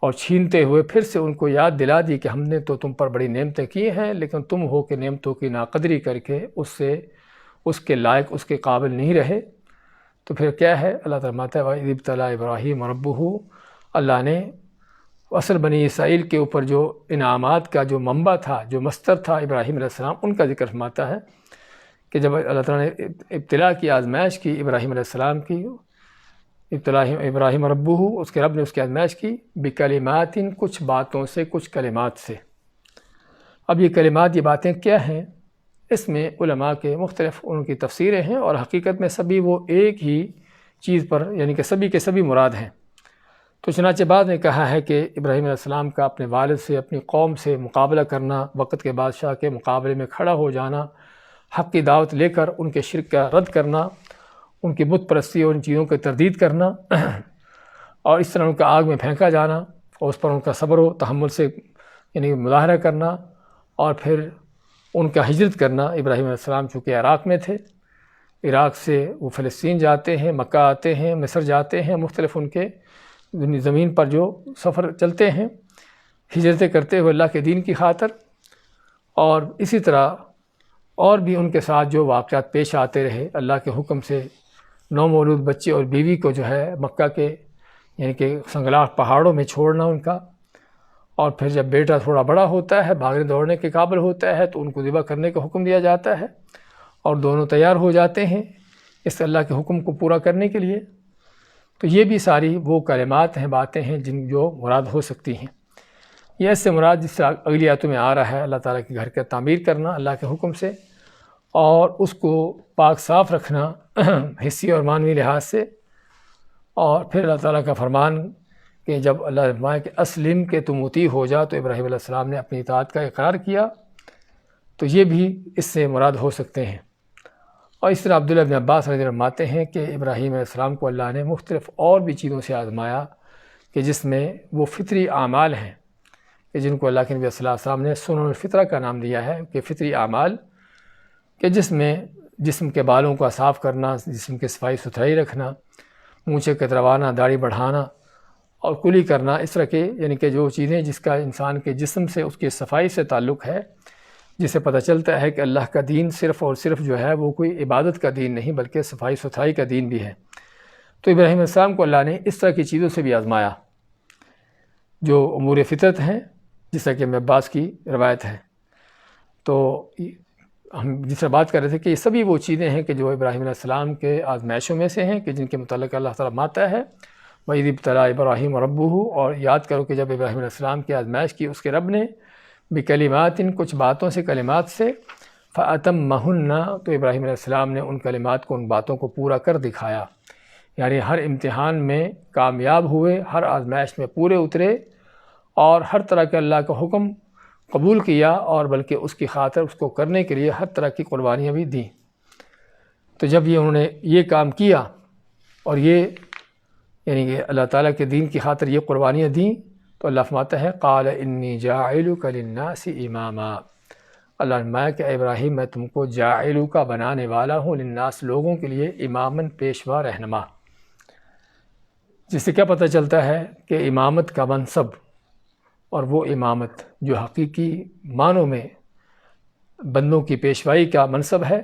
اور چھینتے ہوئے پھر سے ان کو یاد دلا دی کہ ہم نے تو تم پر بڑی نعمتیں کی ہیں، لیکن تم ہو کہ نعمتوں کی ناقدری کر کے اس کے لائق، اس کے قابل نہیں رہے۔ تو پھر کیا ہے، اللہ تعالیٰ فرماتا ہے وَإِذِ ابْتَلَىٰ إِبْرَاهِيمَ رَبُّهُ، اللہ نے اصل بنی اسرائیل کے اوپر جو انعامات کا جو منبع تھا، جو مصدر تھا ابراہیم علیہ السلام، ان کا ذکر فرماتا ہے کہ جب اللہ تعالیٰ نے ابتلا کی، آزمائش کی ابراہیم علیہ السلام کی، ابراہیم ربہ، اس کے رب نے اس کی آزمائش کی، بکلمات، کچھ باتوں سے، کچھ کلمات سے۔ اب یہ کلمات، یہ باتیں کیا ہیں؟ اس میں علماء کے مختلف ان کی تفسیریں ہیں، اور حقیقت میں سبھی وہ ایک ہی چیز پر، یعنی کہ سبھی کے سبھی مراد ہیں۔ تو چنانچہ بعد نے کہا ہے کہ ابراہیم علیہ السلام کا اپنے والد سے، اپنی قوم سے مقابلہ کرنا، وقت کے بادشاہ کے مقابلے میں کھڑا ہو جانا، حق کی دعوت لے کر ان کے شرک کا رد کرنا، ان کی بت پرستی اور ان چیزوں کی تردید کرنا، اور اس طرح ان کا آگ میں پھینکا جانا، اور اس پر ان کا صبر و تحمل سے یعنی مظاہرہ کرنا، اور پھر ان کا ہجرت کرنا۔ ابراہیم علیہ السلام چونکہ عراق میں تھے، عراق سے وہ فلسطین جاتے ہیں، مکہ آتے ہیں، مصر جاتے ہیں، مختلف ان کے زمین پر جو سفر چلتے ہیں، ہجرتیں کرتے ہوئے اللہ کے دین کی خاطر، اور اسی طرح اور بھی ان کے ساتھ جو واقعات پیش آتے رہے، اللہ کے حکم سے نومولود بچے اور بیوی کو جو ہے مکہ کے یعنی کہ سنگلاخ پہاڑوں میں چھوڑنا ان کا، اور پھر جب بیٹا تھوڑا بڑا ہوتا ہے، بھاگنے دوڑنے کے قابل ہوتا ہے، تو ان کو ذبح کرنے کا حکم دیا جاتا ہے، اور دونوں تیار ہو جاتے ہیں اس اللہ کے حکم کو پورا کرنے کے لیے۔ تو یہ بھی ساری وہ کلمات ہیں، باتیں ہیں جن جو مراد ہو سکتی ہیں۔ یہ اس سے مراد جس سے اگلی آیتوں میں آ رہا ہے، اللہ تعالیٰ کے گھر کا تعمیر کرنا اللہ کے حکم سے، اور اس کو پاک صاف رکھنا حصی اور معنوی لحاظ سے، اور پھر اللہ تعالیٰ کا فرمان کہ جب اللہ فرمائے کہ اسلم کہ تم مطیع ہو جا، تو ابراہیم علیہ السلام نے اپنی اطاعت کا اقرار کیا، تو یہ بھی اس سے مراد ہو سکتے ہیں۔ اور اس طرح عبداللہ بن عباس رضی اللہ عنہ فرماتے ہیں کہ ابراہیم علیہ السلام کو اللہ نے مختلف اور بھی چیزوں سے آزمایا، کہ جس میں وہ فطری اعمال ہیں، کہ جن کو اللہ کے نبی صلی اللہ علیہ وسلم نے سنن الفطرہ کا نام دیا ہے، کہ فطری اعمال، کہ جس میں جسم کے بالوں کا صاف کرنا، جسم کی صفائی ستھرائی رکھنا، مونچھیں کتروانا، داڑھی بڑھانا اور کلی کرنا، اس طرح کے یعنی کہ جو چیزیں جس کا انسان کے جسم سے، اس کی صفائی سے تعلق ہے، جس سے پتہ چلتا ہے کہ اللہ کا دین صرف اور صرف جو ہے وہ کوئی عبادت کا دین نہیں، بلکہ صفائی ستھرائی کا دین بھی ہے۔ تو ابراہیم علیہ السلام کو اللہ نے اس طرح کی چیزوں سے بھی آزمایا جو امور فطرت ہیں، جس طرح کہ ابن عباس کی روایت ہے۔ تو ہم جس سے بات کر رہے تھے کہ یہ سبھی وہ چیزیں ہیں کہ جو ابراہیم علیہ السلام کے آزمائشوں میں سے ہیں، کہ جن کے متعلق اللہ تعالیٰ ماتا ہے وَإِذِ ابْتَلَىٰ إِبْرَاهِيمَ رَبُّهُ، اور یاد کرو کہ جب ابراہیم علیہ السلام کی آزمائش کی اس کے رب نے، بکلمات، کچھ باتوں سے، کلمات سے، فَأَتَمَّهُنَّ، تو ابراہیم علیہ السلام نے ان کلمات کو، ان باتوں کو پورا کر دکھایا، یعنی ہر امتحان میں کامیاب ہوئے، ہر آزمائش میں پورے اترے، اور ہر طرح کے اللہ کا حکم قبول کیا، اور بلکہ اس کی خاطر اس کو کرنے کے لیے ہر طرح کی قربانیاں بھی دیں۔ تو جب یہ انہوں نے یہ کام کیا، اور یہ یعنی کہ اللہ تعالیٰ کے دین کی خاطر یہ قربانیاں دیں، تو اللہ فرماتا ہے قال انی جاعلک للناس اماما، اللہ نے فرمایا کہ اے ابراہیم میں تم کو جاعلک بنانے والا ہوں، للناس لوگوں کے لیے، اماماً پیشوا، رہنما۔ جس سے کیا پتہ چلتا ہے کہ امامت کا منصب، اور وہ امامت جو حقیقی معنوں میں بندوں کی پیشوائی کا منصب ہے،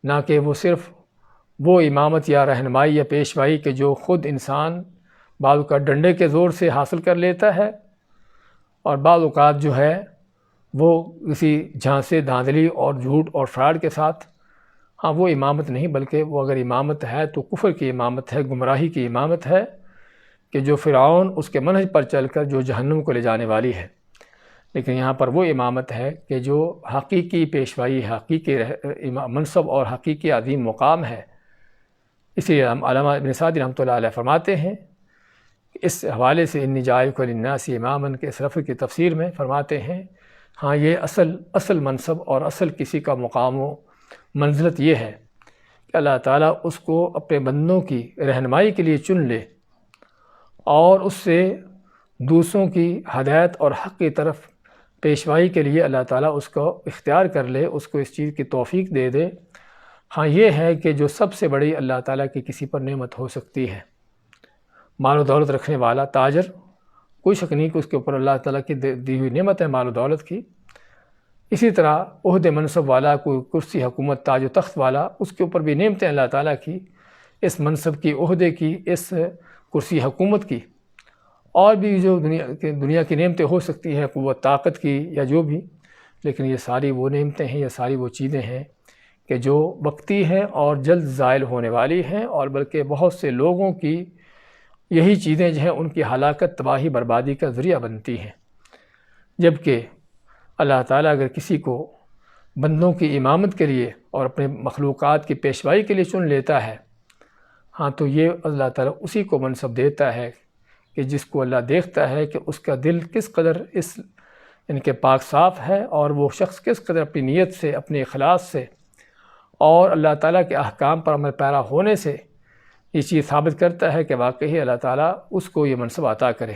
نہ کہ وہ صرف وہ امامت یا رہنمائی یا پیشوائی کہ جو خود انسان بعض اوقات ڈنڈے کے زور سے حاصل کر لیتا ہے، اور بعض اوقات جو ہے وہ کسی جھانسے، دھاندلی اور جھوٹ اور فراڈ کے ساتھ، ہاں وہ امامت نہیں، بلکہ وہ اگر امامت ہے تو کفر کی امامت ہے، گمراہی کی امامت ہے، کہ جو فرعون اس کے منہج پر چل کر جو جہنم کو لے جانے والی ہے۔ لیکن یہاں پر وہ امامت ہے کہ جو حقیقی پیشوائی، حقیقی منصب اور حقیقی عظیم مقام ہے۔ اسی لیے علامہ ابن سعدی رحمۃ اللہ علیہ فرماتے ہیں کہ اس حوالے سے انی جاعلک للناس اماماً کے اس لفظ کی تفسیر میں فرماتے ہیں، ہاں یہ اصل منصب اور اصل کسی کا مقام و منزلت یہ ہے کہ اللہ تعالیٰ اس کو اپنے بندوں کی رہنمائی کے لیے چن لے، اور اس سے دوسروں کی ہدایت اور حق کی طرف پیشوائی کے لیے اللہ تعالیٰ اس کو اختیار کر لے، اس کو اس چیز کی توفیق دے دے۔ ہاں یہ ہے کہ جو سب سے بڑی اللہ تعالیٰ کی کسی پر نعمت ہو سکتی ہے، مال و دولت رکھنے والا تاجر کوئی شک نہیں کہ اس کے اوپر اللہ تعالیٰ کی دی ہوئی نعمت ہے مال و دولت کی۔ اسی طرح عہد منصب والا، کوئی کرسی حکومت تاج و تخت والا، اس کے اوپر بھی نعمتیں اللہ تعالیٰ کی، اس منصب کی، عہدے کی، اس کرسی حکومت کی، اور بھی جو دنیا کی نعمتیں ہو سکتی ہیں، قوت طاقت کی یا جو بھی، لیکن یہ ساری وہ نعمتیں ہیں، یہ ساری وہ چیزیں ہیں کہ جو وقتی ہیں اور جلد زائل ہونے والی ہیں، اور بلکہ بہت سے لوگوں کی یہی چیزیں جو ہیں ان کی ہلاکت، تباہی، بربادی کا ذریعہ بنتی ہیں۔ جبکہ اللہ تعالیٰ اگر کسی کو بندوں کی امامت کے لیے اور اپنے مخلوقات کی پیشوائی کے لیے چن لیتا ہے، ہاں تو یہ اللہ تعالیٰ اسی کو منصب دیتا ہے کہ جس کو اللہ دیکھتا ہے کہ اس کا دل کس قدر ان کے پاک صاف ہے، اور وہ شخص کس قدر اپنی نیت سے، اپنے اخلاص سے اور اللہ تعالیٰ کے احکام پر عمل پیرا ہونے سے یہ چیز ثابت کرتا ہے کہ واقعی اللہ تعالیٰ اس کو یہ منصب عطا کرے۔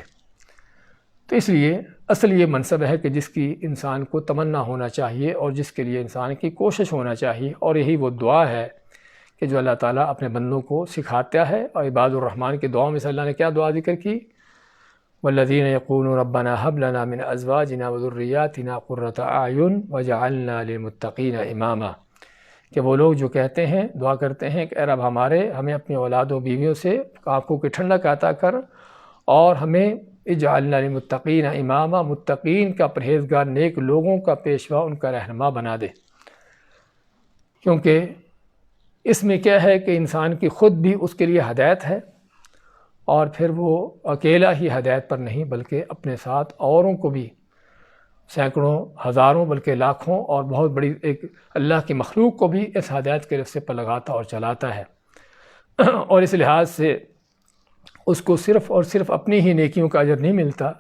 تو اس لیے اصل یہ منصب ہے کہ جس کی انسان کو تمنا ہونا چاہیے اور جس کے لیے انسان کی کوشش ہونا چاہیے، اور یہی وہ دعا ہے کہ جو اللہ تعالیٰ اپنے بندوں کو سکھاتا ہے۔ اور عباد الرحمن کی دعاؤں میں سے اللہ نے کیا دعا ذکر کی؟ والذین یقولون ربنا ہب لنا من ازواجنا وذریاتنا قرۃ اعین وجعلنا للمتقین اماما، کہ وہ لوگ جو کہتے ہیں، دعا کرتے ہیں کہ اے رب ہمیں اپنی اولاد و بیویوں سے آنکھوں کی ٹھنڈک عطا کر، اور ہمیں اجعلنا للمتقین اماما، متقین کا پرہیزگار، نیک لوگوں کا پیشوا، ان کا رہنما بنا دے۔ کیونکہ اس میں کیا ہے کہ انسان کی خود بھی اس کے لیے ہدایت ہے، اور پھر وہ اکیلا ہی ہدایت پر نہیں بلکہ اپنے ساتھ اوروں کو بھی، سینکڑوں، ہزاروں، بلکہ لاکھوں اور بہت بڑی ایک اللہ کی مخلوق کو بھی اس ہدایت کے رستے پر لگاتا اور چلاتا ہے۔ اور اس لحاظ سے اس کو صرف اور صرف اپنی ہی نیکیوں کا اجر نہیں ملتا،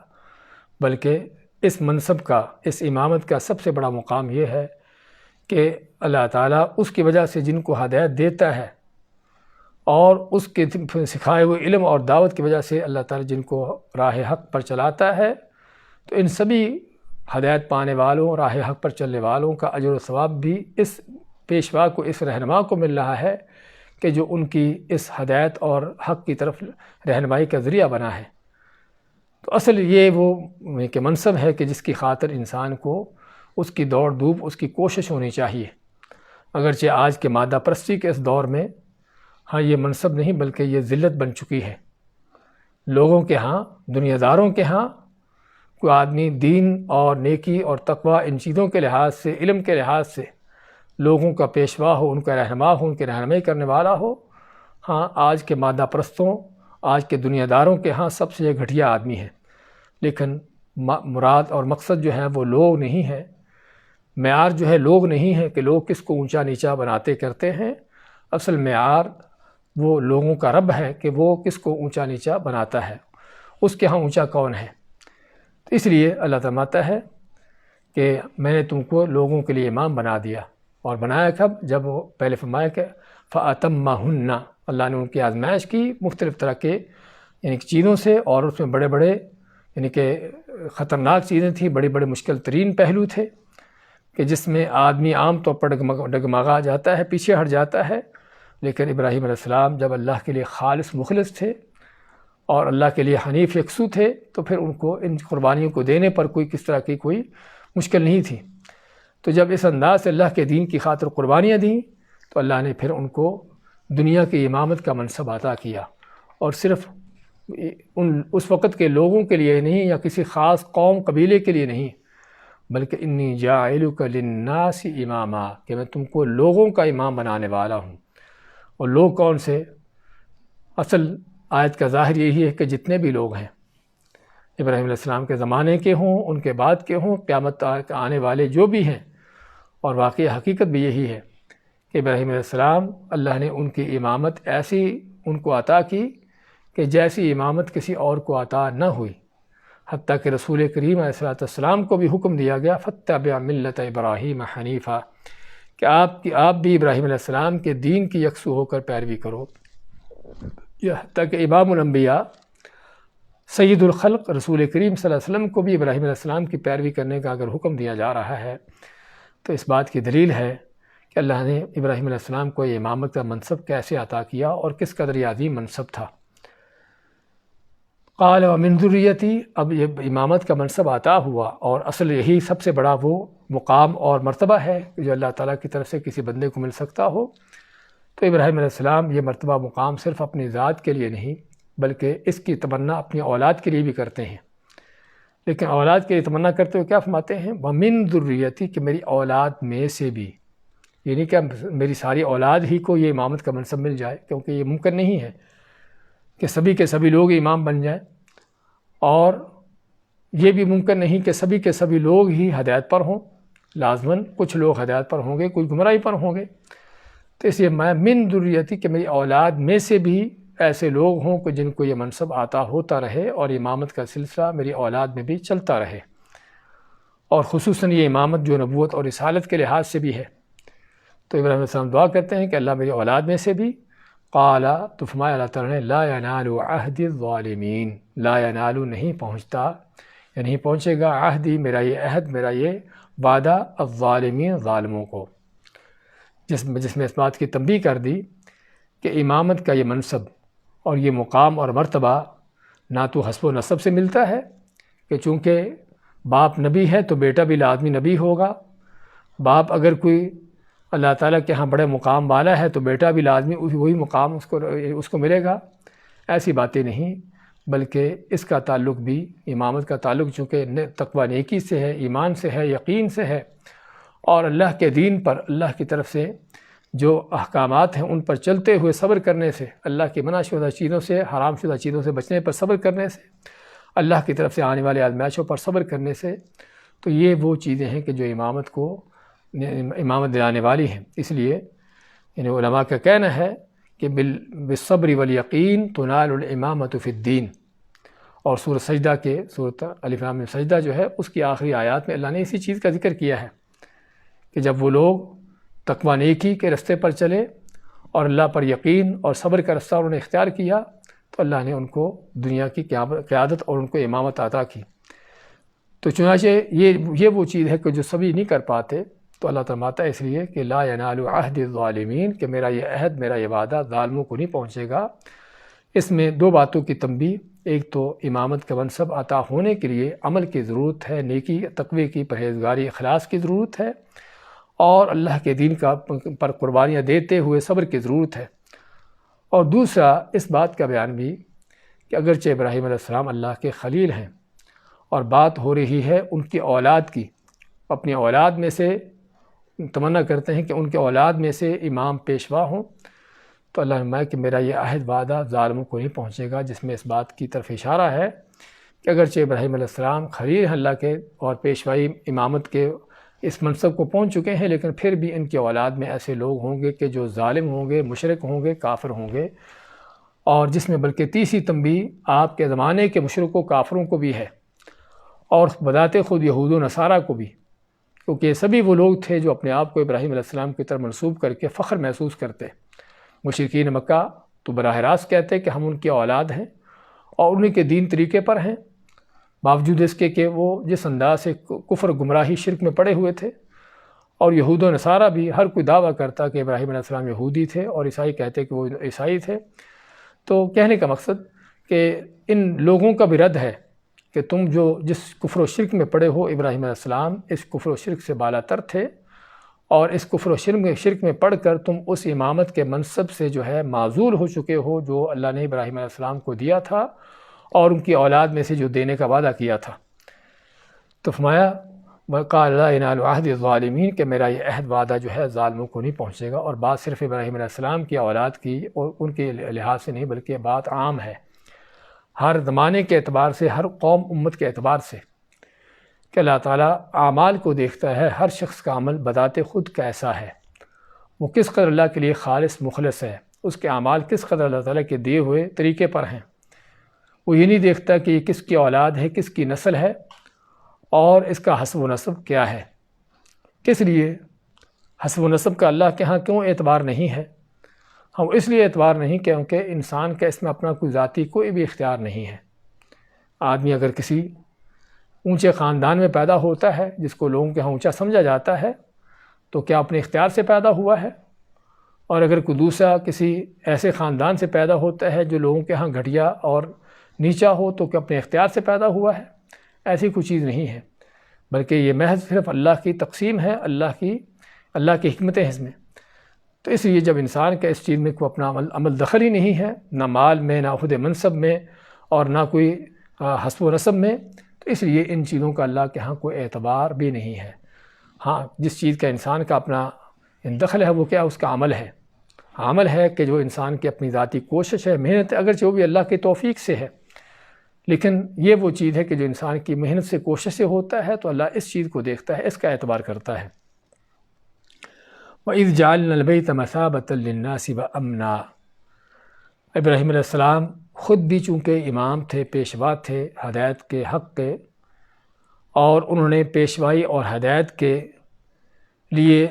بلکہ اس منصب کا، اس امامت کا سب سے بڑا مقام یہ ہے کہ اللہ تعالیٰ اس کی وجہ سے جن کو ہدایت دیتا ہے، اور اس کے سکھائے ہوئے علم اور دعوت کی وجہ سے اللہ تعالیٰ جن کو راہ حق پر چلاتا ہے، تو ان سبھی ہدایت پانے والوں، راہ حق پر چلنے والوں کا اجر و ثواب بھی اس پیشوا کو، اس رہنما کو مل رہا ہے کہ جو ان کی اس ہدایت اور حق کی طرف رہنمائی کا ذریعہ بنا ہے۔ تو اصل یہ وہ کہ منصب ہے کہ جس کی خاطر انسان کو اس کی دوڑ دھوپ، اس کی کوشش ہونی چاہیے۔ اگرچہ آج کے مادہ پرستی کے اس دور میں ہاں یہ منصب نہیں بلکہ یہ ذلت بن چکی ہے۔ لوگوں کے ہاں، دنیا داروں کے ہاں، کوئی آدمی دین اور نیکی اور تقوی ان چیزوں کے لحاظ سے، علم کے لحاظ سے لوگوں کا پیشوا ہو، ان کا رہنما ہو، ان کی رہنمائی کرنے والا ہو، ہاں آج کے مادہ پرستوں، آج کے دنیا داروں کے ہاں سب سے یہ گھٹیا آدمی ہے۔ لیکن مراد اور مقصد جو ہے وہ لوگ نہیں ہے، معیار جو ہے لوگ نہیں ہے کہ لوگ کس کو اونچا نیچا بناتے کرتے ہیں۔ اصل معیار وہ لوگوں کا رب ہے کہ وہ کس کو اونچا نیچا بناتا ہے، اس کے ہاں اونچا کون ہے۔ تو اس لیے اللہ فرماتا ہے کہ میں نے تم کو لوگوں کے لیے امام بنا دیا، اور بنایا کب؟ جب وہ پہلے فرمایا کہ فَأَتَمَّهُنَّ، اللہ نے ان کی آزمائش کی مختلف طرح کے یعنی چیزوں سے، اور اس میں بڑے بڑے یعنی کہ خطرناک چیزیں تھیں، بڑے بڑے مشکل ترین پہلو تھے کہ جس میں آدمی عام طور پر ڈگمگا جاتا ہے، پیچھے ہٹ جاتا ہے۔ لیکن ابراہیم علیہ السلام جب اللہ کے لیے خالص مخلص تھے اور اللہ کے لیے حنیف یکسو تھے، تو پھر ان کو ان قربانیوں کو دینے پر کوئی کس طرح کی کوئی مشکل نہیں تھی۔ تو جب اس انداز سے اللہ کے دین کی خاطر قربانیاں دیں تو اللہ نے پھر ان کو دنیا کی امامت کا منصب عطا کیا، اور صرف اس وقت کے لوگوں کے لیے نہیں یا کسی خاص قوم قبیلے کے لیے نہیں، بلکہ انی جاعلک للناس اماما، کہ میں تم کو لوگوں کا امام بنانے والا ہوں۔ اور لوگ کون سے؟ اصل آیت کا ظاہر یہی ہے کہ جتنے بھی لوگ ہیں، ابراہیم علیہ السلام کے زمانے کے ہوں، ان کے بعد کے ہوں، قیامت آنے والے جو بھی ہیں۔ اور واقعی حقیقت بھی یہی ہے کہ ابراہیم علیہ السلام، اللہ نے ان کی امامت ایسی ان کو عطا کی کہ جیسی امامت کسی اور کو عطا نہ ہوئی، حتیٰ کہ رسول کریم علیہ السلام کو بھی حکم دیا گیا فَاتَّبِعْ مِلَّةَ إِبْرَاهِيمَ حَنِيفًا، کہ آپ بھی ابراہیم علیہ السلام کے دین کی یکسو ہو کر پیروی کرو۔ حتیٰ کہ امام الانبیاء، سید الخلق رسول کریم صلی اللہ علیہ وسلم کو بھی ابراہیم علیہ السلام کی پیروی کرنے کا اگر حکم دیا جا رہا ہے تو اس بات کی دلیل ہے کہ اللہ نے ابراہیم علیہ السلام کو یہ امامت کا منصب کیسے عطا کیا اور کس قدر یہ عظیم منصب تھا۔ قال ومن ذریتی، اب یہ امامت کا منصب عطا ہوا، اور اصل یہی سب سے بڑا وہ مقام اور مرتبہ ہے جو اللہ تعالیٰ کی طرف سے کسی بندے کو مل سکتا ہو۔ تو ابراہیم علیہ السلام یہ مرتبہ مقام صرف اپنی ذات کے لیے نہیں بلکہ اس کی تمنا اپنی اولاد کے لیے بھی کرتے ہیں، لیکن اولاد کے لیے تمنا کرتے ہوئے کیا فرماتے ہیں؟ وَمِن ذُرِّيَّتِي، کہ میری اولاد میں سے بھی، یعنی کہ میری ساری اولاد ہی کو یہ امامت کا منصب مل جائے، کیونکہ یہ ممکن نہیں ہے کہ سبھی کے سبھی لوگ امام بن جائیں، اور یہ بھی ممکن نہیں کہ سبھی کے سبھی لوگ ہی ہدایت پر ہوں، لازماً کچھ لوگ ہدایت پر ہوں گے، کچھ گمراہی پر ہوں گے۔ تو اس لیے میں من ذریتی کہ میری اولاد میں سے بھی ایسے لوگ ہوں کہ جن کو یہ منصب عطا ہوتا رہے، اور امامت کا سلسلہ میری اولاد میں بھی چلتا رہے، اور خصوصاً یہ امامت جو نبوت اور رسالت کے لحاظ سے بھی ہے۔ تو ابراہیم علیہ السلام دعا کرتے ہیں کہ اللہ میری اولاد میں سے بھی، قال، تو فرمایا اللہ تعالیٰ نے، لا ینال عہد الظالمین، لا ینال نہیں پہنچتا یا نہیں پہنچے گا، عہدی میرا یہ عہد، میرا یہ وعدہ، الظالمین ظالموں کو، جس میں اس بات کی تنبیہ کر دی کہ امامت کا یہ منصب اور یہ مقام اور مرتبہ نہ تو حسب و نسب سے ملتا ہے کہ چونکہ باپ نبی ہے تو بیٹا بھی لازمی نبی ہوگا، باپ اگر کوئی اللہ تعالیٰ کے ہاں بڑے مقام والا ہے تو بیٹا بھی لازمی وہی مقام اس کو ملے گا، ایسی باتیں نہیں، بلکہ اس کا تعلق بھی، امامت کا تعلق چونکہ تقوی نیکی سے ہے، ایمان سے ہے، یقین سے ہے، اور اللہ کے دین پر اللہ کی طرف سے جو احکامات ہیں ان پر چلتے ہوئے صبر کرنے سے، اللہ کی منع شدہ چیزوں سے، حرام شدہ چیزوں سے بچنے پر صبر کرنے سے، اللہ کی طرف سے آنے والے آزمائشوں پر صبر کرنے سے، تو یہ وہ چیزیں ہیں کہ جو امامت دلانے والی ہیں۔ اس لیے علماء کا کہنا ہے کہ بالصبر والیقین تنال الامامۃ فی الدین، اور سورۃ سجدہ کے سورۃ الف لام میم سجدہ جو ہے اس کی آخری آیات میں اللہ نے اسی چیز کا ذکر کیا ہے کہ جب وہ لوگ تقوی نیکی کے رستے پر چلے اور اللہ پر یقین اور صبر کا رستہ انہوں نے اختیار کیا تو اللہ نے ان کو دنیا کی قیادت اور ان کو امامت عطا کی۔ تو چنانچہ یہ وہ چیز ہے کہ جو سبھی نہیں کر پاتے، تو اللہ فرماتا ہے اس لیے کہ لا ینال عہد الظالمین، کہ میرا یہ عہد، میرا یہ وعدہ ظالموں کو نہیں پہنچے گا۔ اس میں دو باتوں کی تنبیہ، ایک تو امامت کا منصب عطا ہونے کے لیے عمل کی ضرورت ہے، نیکی تقوی کی، پرہیزگاری، اخلاص کی ضرورت ہے، اور اللہ کے دین پر قربانیاں دیتے ہوئے صبر کی ضرورت ہے۔ اور دوسرا اس بات کا بیان بھی کہ اگرچہ ابراہیم علیہ السلام اللہ کے خلیل ہیں اور بات ہو رہی ہے ان کی اولاد کی، اپنی اولاد میں سے تمنا کرتے ہیں کہ ان کے اولاد میں سے امام پیشوا ہوں، تو اللہ نے فرمایا کہ میرا یہ عہد وعدہ ظالموں کو نہیں پہنچے گا، جس میں اس بات کی طرف اشارہ ہے کہ اگرچہ ابراہیم علیہ السلام خلیل ہیں اللہ کے اور پیشوائی امامت کے اس منصب کو پہنچ چکے ہیں، لیکن پھر بھی ان کی اولاد میں ایسے لوگ ہوں گے کہ جو ظالم ہوں گے، مشرک ہوں گے، کافر ہوں گے، اور جس میں بلکہ تیسری تنبیہ آپ کے زمانے کے مشرکوں کافروں کو بھی ہے، اور بذات خود یہود و نصارہ کو بھی، کیونکہ یہ سبھی وہ لوگ تھے جو اپنے آپ کو ابراہیم علیہ السلام کی طرف منسوب کر کے فخر محسوس کرتے۔ مشرکین مکہ تو براہ راست کہتے کہ ہم ان کی اولاد ہیں اور انہیں کے دین طریقے پر ہیں، باوجود اس کے کہ وہ جس انداز سے کفر، گمراہی، شرک میں پڑے ہوئے تھے، اور یہود و نصارہ بھی ہر کوئی دعویٰ کرتا کہ ابراہیم علیہ السلام یہودی تھے اور عیسائی کہتے کہ وہ عیسائی تھے۔ تو کہنے کا مقصد کہ ان لوگوں کا بھی رد ہے کہ تم جس کفر و شرک میں پڑے ہو، ابراہیم علیہ السلام اس کفر و شرک سے بالا تر تھے، اور اس کفر و شرک میں پڑھ کر تم اس امامت کے منصب سے جو ہے معزول ہو چکے ہو جو اللہ نے ابراہیم علیہ السلام کو دیا تھا اور ان کی اولاد میں سے جو دینے کا وعدہ کیا تھا۔ تو فرمایا قال لا ینال عہد الظالمین، کہ میرا یہ عہد وعدہ جو ہے ظالموں کو نہیں پہنچے گا، اور بات صرف ابراہیم علیہ السلام کی اولاد کی اور ان کے لحاظ سے نہیں بلکہ بات عام ہے، ہر زمانے کے اعتبار سے، ہر قوم امت کے اعتبار سے، کہ اللہ تعالیٰ اعمال کو دیکھتا ہے، ہر شخص کا عمل بذات خود کیسا ہے، وہ کس قدر اللہ کے لیے خالص مخلص ہے، اس کے اعمال کس قدر اللہ تعالیٰ کے دیے ہوئے طریقے پر ہیں۔ وہ یہ نہیں دیکھتا کہ یہ کس کی اولاد ہے، کس کی نسل ہے، اور اس کا حسب و نسب کیا ہے۔ کس لیے حسب و نسب کا اللہ کے ہاں کیوں اعتبار نہیں ہے؟ ہم اس لیے اعتبار نہیں کیونکہ انسان کا اس میں اپنا کوئی ذاتی کوئی بھی اختیار نہیں ہے۔ آدمی اگر کسی اونچے خاندان میں پیدا ہوتا ہے جس کو لوگوں کے ہاں اونچا سمجھا جاتا ہے تو کیا اپنے اختیار سے پیدا ہوا ہے؟ اور اگر کوئی دوسرا کسی ایسے خاندان سے پیدا ہوتا ہے جو لوگوں کے ہاں گھٹیا اور نیچا ہو تو کہ اپنے اختیار سے پیدا ہوا ہے، ایسی کوئی چیز نہیں ہے، بلکہ یہ محض صرف اللہ کی تقسیم ہے، اللہ کی حکمتیں ہیں اس میں۔ تو اس لیے جب انسان کا اس چیز میں کوئی اپنا عمل دخل ہی نہیں ہے، نہ مال میں، نہ عہدے منصب میں، اور نہ کوئی حسب و نسب میں، تو اس لیے ان چیزوں کا اللہ کے ہاں کوئی اعتبار بھی نہیں ہے۔ ہاں جس چیز کا انسان کا اپنا دخل ہے وہ کیا؟ اس کا عمل ہے۔ عمل ہے کہ جو انسان کی اپنی ذاتی کوشش ہے، محنت، اگرچہ وہ بھی اللہ کی توفیق سے ہے، لیکن یہ وہ چیز ہے کہ جو انسان کی محنت سے، کوشش سے ہوتا ہے، تو اللہ اس چیز کو دیکھتا ہے، اس کا اعتبار کرتا ہے۔ وَإِذْ جَعَلْنَا الْبَيْتَ مَثَابَةً لِلنَّاسِ وَأَمْنًا، ابراہیم علیہ السلام خود بھی چونکہ امام تھے، پیشوا تھے ہدایت کے حق کے، اور انہوں نے پیشوائی اور ہدایت کے لیے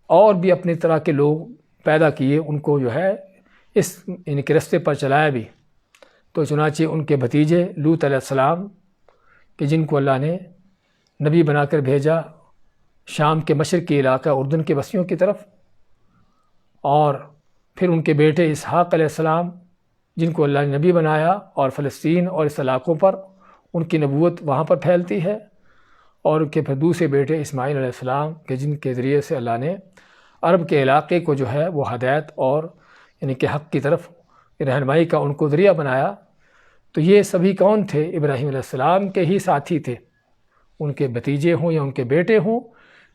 اور بھی اپنی طرح کے لوگ پیدا کیے، ان کو جو ہے اس ان کے رستے پر چلایا بھی۔ تو چنانچہ ان کے بھتیجے لوط علیہ السلام کہ جن کو اللہ نے نبی بنا کر بھیجا شام کے مشرقی علاقہ اردن کے بستیوں کی طرف، اور پھر ان کے بیٹے اسحاق علیہ السلام جن کو اللہ نے نبی بنایا، اور فلسطین اور اس علاقوں پر ان کی نبوت وہاں پر پھیلتی ہے، اور ان کے پھر دوسرے بیٹے اسماعیل علیہ السلام کہ جن کے ذریعے سے اللہ نے عرب کے علاقے کو جو ہے وہ ہدایت اور یعنی کہ حق کی طرف رہنمائی کا ان کو ذریعہ بنایا۔ تو یہ سبھی کون تھے؟ ابراہیم علیہ السلام کے ہی ساتھی تھے، ان کے بھتیجے ہوں یا ان کے بیٹے ہوں،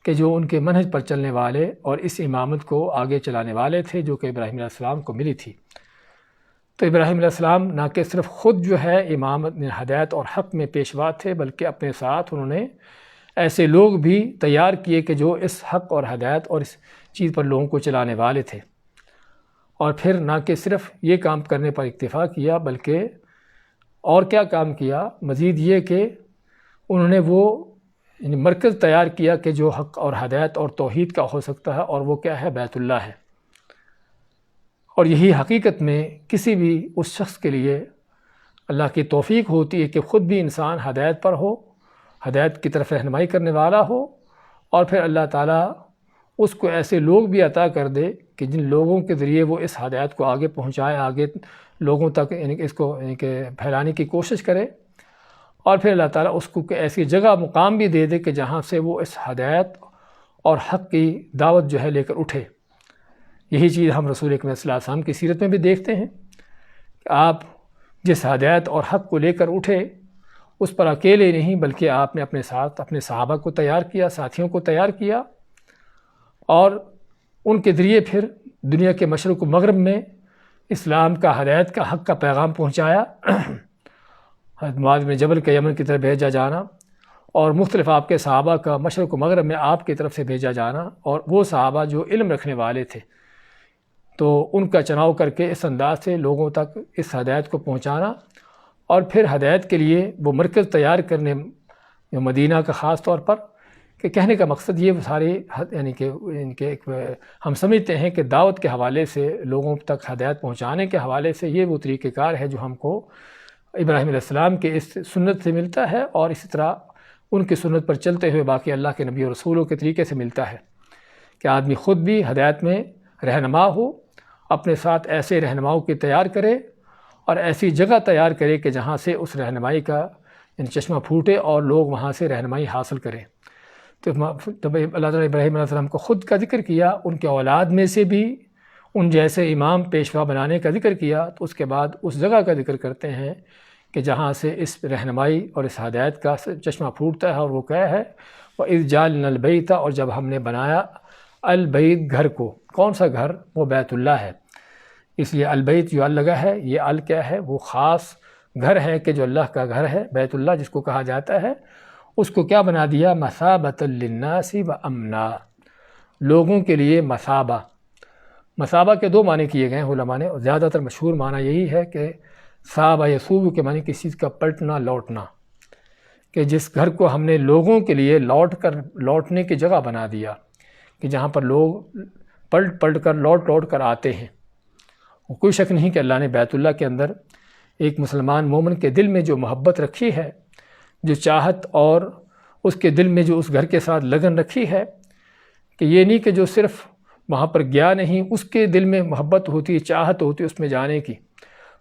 کہ جو ان کے منہج پر چلنے والے اور اس امامت کو آگے چلانے والے تھے جو کہ ابراہیم علیہ السلام کو ملی تھی۔ تو ابراہیم علیہ السلام نہ کہ صرف خود جو ہے امامت ہدایت اور حق میں پیشوا تھے، بلکہ اپنے ساتھ انہوں نے ایسے لوگ بھی تیار کیے کہ جو اس حق اور ہدایت اور اس چیز پر لوگوں کو چلانے والے تھے۔ اور پھر نہ کہ صرف یہ کام کرنے پر اکتفا کیا، بلکہ اور کیا کام کیا؟ مزید یہ کہ انہوں نے وہ یعنی مرکز تیار کیا کہ جو حق اور ہدایت اور توحید کا ہو سکتا ہے، اور وہ کیا ہے؟ بیت اللہ ہے۔ اور یہی حقیقت میں کسی بھی اس شخص کے لیے اللہ کی توفیق ہوتی ہے کہ خود بھی انسان ہدایت پر ہو، ہدایت کی طرف رہنمائی کرنے والا ہو، اور پھر اللہ تعالیٰ اس کو ایسے لوگ بھی عطا کر دے کہ جن لوگوں کے ذریعے وہ اس ہدایت کو آگے پہنچائے، آگے لوگوں تک یعنی اس کو یعنی کہ پھیلانے کی کوشش کرے، اور پھر اللہ تعالیٰ اس کو ایسی جگہ مقام بھی دے دے کہ جہاں سے وہ اس ہدایت اور حق کی دعوت جو ہے لے کر اٹھے۔ یہی چیز ہم رسول اکرم صلی اللہ علیہ وسلم کی سیرت میں بھی دیکھتے ہیں کہ آپ جس ہدایت اور حق کو لے کر اٹھے اس پر اکیلے نہیں، بلکہ آپ نے اپنے ساتھ اپنے صحابہ کو تیار کیا، ساتھیوں کو تیار کیا، اور ان کے ذریعے پھر دنیا کے مشرق و مغرب میں اسلام کا، ہدایت کا، حق کا پیغام پہنچایا۔ حضرت معاذ بن جبل کا یمن کی طرف بھیجا جانا، اور مختلف آپ کے صحابہ کا مشرق و مغرب میں آپ کی طرف سے بھیجا جانا، اور وہ صحابہ جو علم رکھنے والے تھے تو ان کا چناؤ کر کے اس انداز سے لوگوں تک اس ہدایت کو پہنچانا، اور پھر ہدایت کے لیے وہ مرکز تیار کرنے مدینہ کا خاص طور پر، کہ کہنے کا مقصد یہ سارے یعنی کہ ہم سمجھتے ہیں کہ دعوت کے حوالے سے، لوگوں تک ہدایت پہنچانے کے حوالے سے یہ وہ طریقہ کار ہے جو ہم کو ابراہیم علیہ السلام کے اس سنت سے ملتا ہے، اور اسی طرح ان کی سنت پر چلتے ہوئے باقی اللہ کے نبی اور رسولوں کے طریقے سے ملتا ہے کہ آدمی خود بھی ہدایت میں رہنما ہو، اپنے ساتھ ایسے رہنماؤں کی تیار کرے، اور ایسی جگہ تیار کرے کہ جہاں سے اس رہنمائی کا چشمہ پھوٹے اور لوگ وہاں سے رہنمائی حاصل کریں۔ تو اللہ تعالیٰ ابراہیم علیہ السلام کو خود کا ذکر کیا، ان کے اولاد میں سے بھی ان جیسے امام پیشوا بنانے کا ذکر کیا، تو اس کے بعد اس جگہ کا ذکر کرتے ہیں کہ جہاں سے اس رہنمائی اور اس ہدایت کا چشمہ پھوٹتا ہے، اور وہ کیا ہے؟ وَإِذْ جَعَلْنَا الْبَيْتَ، اور جب ہم نے بنایا البیت، گھر کو۔ کون سا گھر؟ وہ بیت اللہ ہے۔ اس لیے البیت جو لگا ہے، یہ کیا ہے؟ وہ خاص گھر ہے کہ جو اللہ کا گھر ہے، بیت اللہ جس کو کہا جاتا ہے، اس کو کیا بنا دیا؟ مثابۃ للناس وامنا، لوگوں کے لیے مثابہ۔ مثابہ کے دو معنی کیے گئے ہیں علماء نے، اور زیادہ تر مشہور معنی یہی ہے کہ صابہ یصوب کے معنی کسی چیز کا پلٹنا، لوٹنا، کہ جس گھر کو ہم نے لوگوں کے لیے لوٹنے کی جگہ بنا دیا، کہ جہاں پر لوگ پلٹ کر لوٹ کر آتے ہیں۔ کوئی شک نہیں کہ اللہ نے بیت اللہ کے اندر ایک مسلمان مومن کے دل میں جو محبت رکھی ہے، جو چاہت، اور اس کے دل میں جو اس گھر کے ساتھ لگن رکھی ہے، کہ یہ نہیں کہ جو صرف وہاں پر گیا نہیں، اس کے دل میں محبت ہوتی ہے، چاہت ہوتی ہے اس میں جانے کی،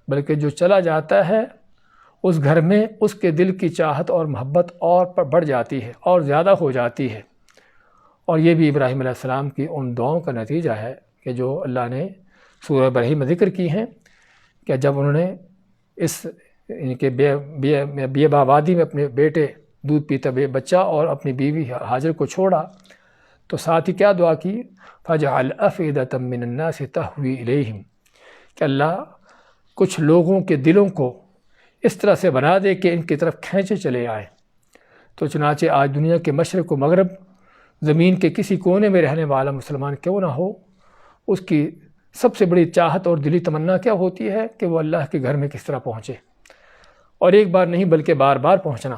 بلکہ جو چلا جاتا ہے اس گھر میں اس کے دل کی چاہت اور محبت اور بڑھ جاتی ہے اور زیادہ ہو جاتی ہے۔ اور یہ بھی ابراہیم علیہ السلام کی ان دعاؤں کا نتیجہ ہے کہ جو اللہ نے سورہ ابراہیم میں ذکر کی ہیں کہ جب انہوں نے اس کہ بیابہ وادی میں اپنے بیٹے دودھ پیتا بچہ اور اپنی بیوی ہاجر کو چھوڑا تو ساتھ ہی کیا دعا کی، فَجْعَلْ أَفْئِدَةً مِّنَ النَّاسِ تَهْوِي إِلَيْهِمْ، کہ اللہ کچھ لوگوں کے دلوں کو اس طرح سے بنا دے کہ ان کی طرف کھینچے چلے آئیں۔ تو چنانچہ آج دنیا کے مشرق و مغرب زمین کے کسی کونے میں رہنے والا مسلمان کیوں نہ ہو، اس کی سب سے بڑی چاہت اور دلی تمنا کیا ہوتی ہے کہ وہ اللہ کے گھر میں کس طرح پہنچے، اور ایک بار نہیں بلکہ بار بار پہنچنا۔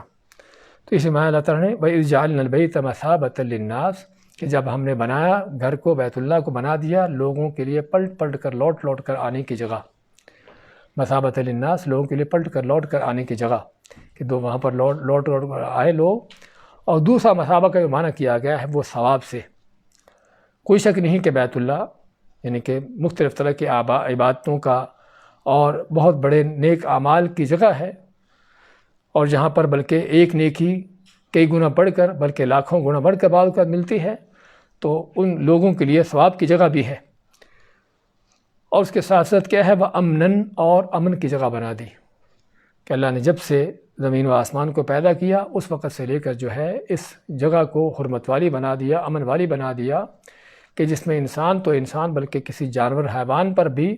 تو اسی معنی اللہ تعالیٰ نے وَإِذْ جَعَلْنَا الْبَيْتَ مَثَابَةً لِلنَّاسِ، کہ جب ہم نے بنایا گھر کو، بیت اللہ کو بنا دیا لوگوں کے لیے پلٹ پلٹ کر لوٹ کر آنے کی جگہ، مثابۃ للناس، لوگوں کے لیے پلٹ کر لوٹ کر آنے کی جگہ، کہ دو وہاں پر لوٹ کر آئے لوگ۔ اور دوسرا مثابہ کا جو معنی کیا گیا ہے وہ ثواب سے۔ کوئی شک نہیں کہ بیت اللہ یعنی کہ مختلف طرح کی عبادتوں کا اور بہت بڑے نیک اعمال کی جگہ ہے، اور جہاں پر بلکہ ایک نیکی کئی گنا بڑھ کر بلکہ لاکھوں گنا بڑھ کر بعض اوقات ملتی ہے، تو ان لوگوں کے لیے ثواب کی جگہ بھی ہے۔ اور اس کے ساتھ ساتھ کیا ہے، وہ امنن، اور امن کی جگہ بنا دی کہ اللہ نے جب سے زمین و آسمان کو پیدا کیا اس وقت سے لے کر جو ہے اس جگہ کو حرمت والی بنا دیا، امن والی بنا دیا، کہ جس میں انسان تو انسان بلکہ کسی جانور حیوان پر بھی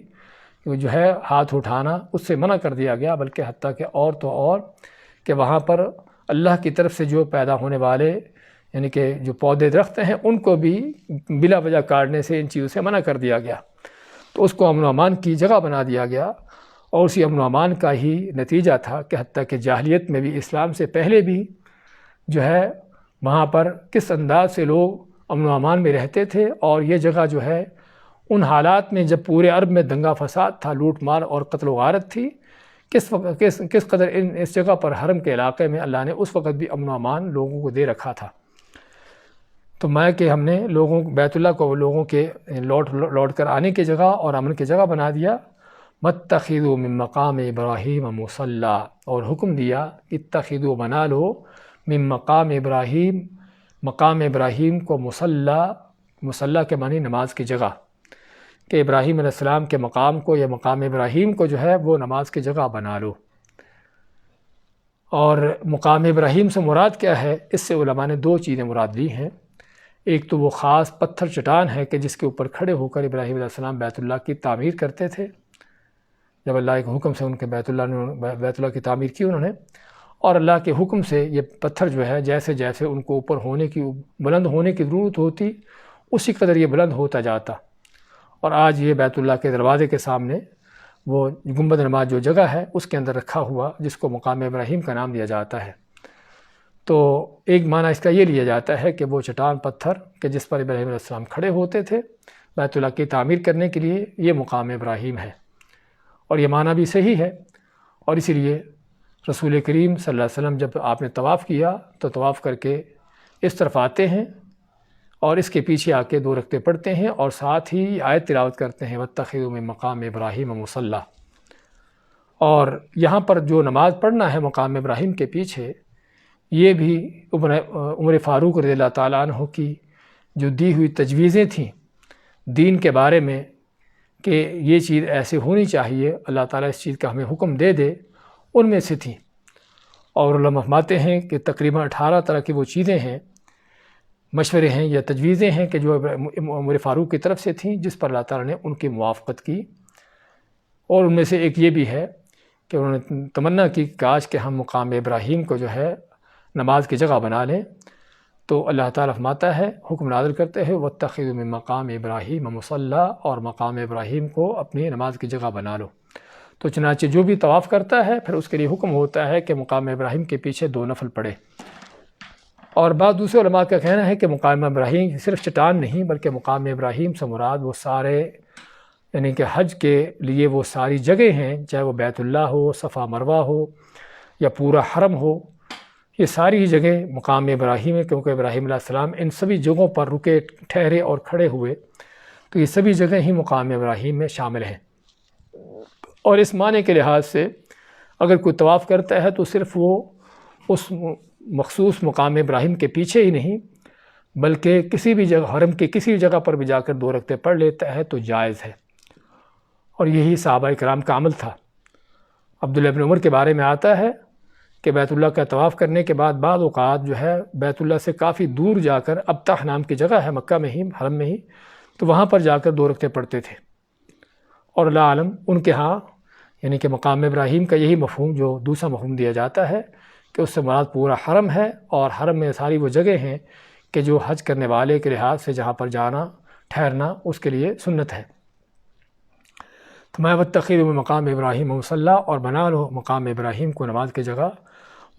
جو ہے ہاتھ اٹھانا اس سے منع کر دیا گیا، بلکہ حتیٰ کہ اور تو اور کہ وہاں پر اللہ کی طرف سے جو پیدا ہونے والے یعنی کہ جو پودے درخت ہیں ان کو بھی بلا وجہ کاٹنے سے ان چیزوں سے منع کر دیا گیا۔ تو اس کو امن و امان کی جگہ بنا دیا گیا، اور اسی امن و امان کا ہی نتیجہ تھا کہ حتیٰ کہ جاہلیت میں بھی، اسلام سے پہلے بھی جو ہے وہاں پر کس انداز سے لوگ امن و امان میں رہتے تھے۔ اور یہ جگہ جو ہے ان حالات میں جب پورے عرب میں دنگا فساد تھا، لوٹ مار اور قتل و غارت تھی، کس قدر اس جگہ پر حرم کے علاقے میں اللہ نے اس وقت بھی امن و امان لوگوں کو دے رکھا تھا۔ تو میں کہ ہم نے بیت اللہ کو لوگوں کے لوٹ کر آنے کی جگہ اور امن کی جگہ بنا دیا۔ مَتَّخِذُوا مِن مَقَامِ إِبْرَاهِيمَ مُصَلَّى، اور حکم دیا اتخذوا، بنا لو، من مقام ابراہیم، مقام ابراہیم کو مصلی کے معنی نماز کی جگہ، کہ ابراہیم علیہ السلام کے مقام کو یا مقام ابراہیم کو جو ہے وہ نماز کی جگہ بنا لو۔ اور مقام ابراہیم سے مراد کیا ہے، اس سے علماء نے دو چیزیں مراد لی ہیں۔ ایک تو وہ خاص پتھر چٹان ہے کہ جس کے اوپر کھڑے ہو کر ابراہیم علیہ السلام بیت اللہ کی تعمیر کرتے تھے، جب اللہ کے حکم سے ان کے بیت اللہ کی تعمیر کی انہوں نے، اور اللہ کے حکم سے یہ پتھر جو ہے جیسے جیسے ان کو اوپر بلند ہونے کی ضرورت ہوتی اسی قدر یہ بلند ہوتا جاتا۔ اور آج یہ بیت اللہ کے دروازے کے سامنے وہ گنبد نما جو جگہ ہے اس کے اندر رکھا ہوا، جس کو مقام ابراہیم کا نام دیا جاتا ہے۔ تو ایک معنی اس کا یہ لیا جاتا ہے کہ وہ چٹان پتھر کہ جس پر ابراہیم علیہ السلام کھڑے ہوتے تھے بیت اللہ کی تعمیر کرنے کے لیے، یہ مقام ابراہیم ہے، اور یہ معنی بھی صحیح ہے۔ اور اسی لیے رسول کریم صلی اللہ علیہ وسلم جب آپ نے طواف کیا تو طواف کر کے اس طرف آتے ہیں اور اس کے پیچھے آ کے 2 رکعتیں پڑھتے ہیں، اور ساتھ ہی آیت تلاوت کرتے ہیں وَاتَّخِذُوا مِن مَقَامِ إِبْرَاهِيمَ مُصَلَّى۔ اور یہاں پر جو نماز پڑھنا ہے مقام ابراہیم کے پیچھے، یہ بھی عمر فاروق رضی اللہ تعالیٰ عنہ کی جو دی ہوئی تجویزیں تھیں دین کے بارے میں کہ یہ چیز ایسے ہونی چاہیے، اللہ تعالیٰ اس چیز کا ہمیں حکم دے دے، ان میں سے تھیں۔ اور علماء فرماتے ہیں کہ تقریباً 18 طرح کی وہ چیزیں ہیں، مشورے ہیں یا تجویزیں ہیں کہ جو عمر فاروق کی طرف سے تھیں، جس پر اللہ تعالیٰ نے ان کی موافقت کی۔ اور ان میں سے ایک یہ بھی ہے کہ انہوں نے تمنا کی کاش کہ ہم مقام ابراہیم کو جو ہے نماز کی جگہ بنا لیں۔ تو اللہ تعالیٰ فرماتا ہے، حکم نازل کرتے ہیں وَاتَّخِذُوا مِن مَقَامِ إِبْرَاهِيمَ مُصَلَّى، اور مقام ابراہیم کو اپنی نماز کی جگہ بنا لو۔ تو چنانچہ جو بھی طواف کرتا ہے پھر اس کے لیے حکم ہوتا ہے کہ مقام ابراہیم کے پیچھے 2 نفل پڑھے۔ اور بعض دوسرے علماء کا کہنا ہے کہ مقام ابراہیم صرف چٹان نہیں بلکہ مقام ابراہیم سے مراد وہ سارے یعنی کہ حج کے لیے وہ ساری جگہیں ہیں، چاہے وہ بیت اللہ ہو، صفا مروہ ہو یا پورا حرم ہو، یہ ساری جگہیں مقام ابراہیم ہے، کیونکہ ابراہیم علیہ السلام ان سبھی جگہوں پر رکے، ٹھہرے اور کھڑے ہوئے، تو یہ سبھی جگہیں ہی مقام ابراہیم میں شامل ہیں۔ اور اس معنی کے لحاظ سے اگر کوئی طواف کرتا ہے تو صرف وہ اس مخصوص مقام ابراہیم کے پیچھے ہی نہیں بلکہ کسی بھی جگہ، حرم کے کسی بھی جگہ پر بھی جا کر 2 رکعتیں پڑھ لیتا ہے تو جائز ہے، اور یہی صحابہ کرام کا عمل تھا۔ عبداللہ بن عمر کے بارے میں آتا ہے کہ بیت اللہ کا طواف کرنے کے بعد بعض اوقات جو ہے بیت اللہ سے کافی دور جا کر، ابطح نام کی جگہ ہے مکہ میں ہی، حرم میں ہی، تو وہاں پر جا کر 2 رکعتیں پڑھتے تھے، اور اللہ عالم ان کے ہاں یعنی کہ مقام ابراہیم کا یہی مفہوم، جو دوسرا مفہوم دیا جاتا ہے کہ اس سے مراد پورا حرم ہے، اور حرم میں ساری وہ جگہ ہیں کہ جو حج کرنے والے کے لحاظ سے جہاں پر جانا ٹھہرنا اس کے لیے سنت ہے۔ تو میں واتخذوا من مقام ابراہیم مصلی، اور بنا لو مقام ابراہیم کو نماز کی جگہ۔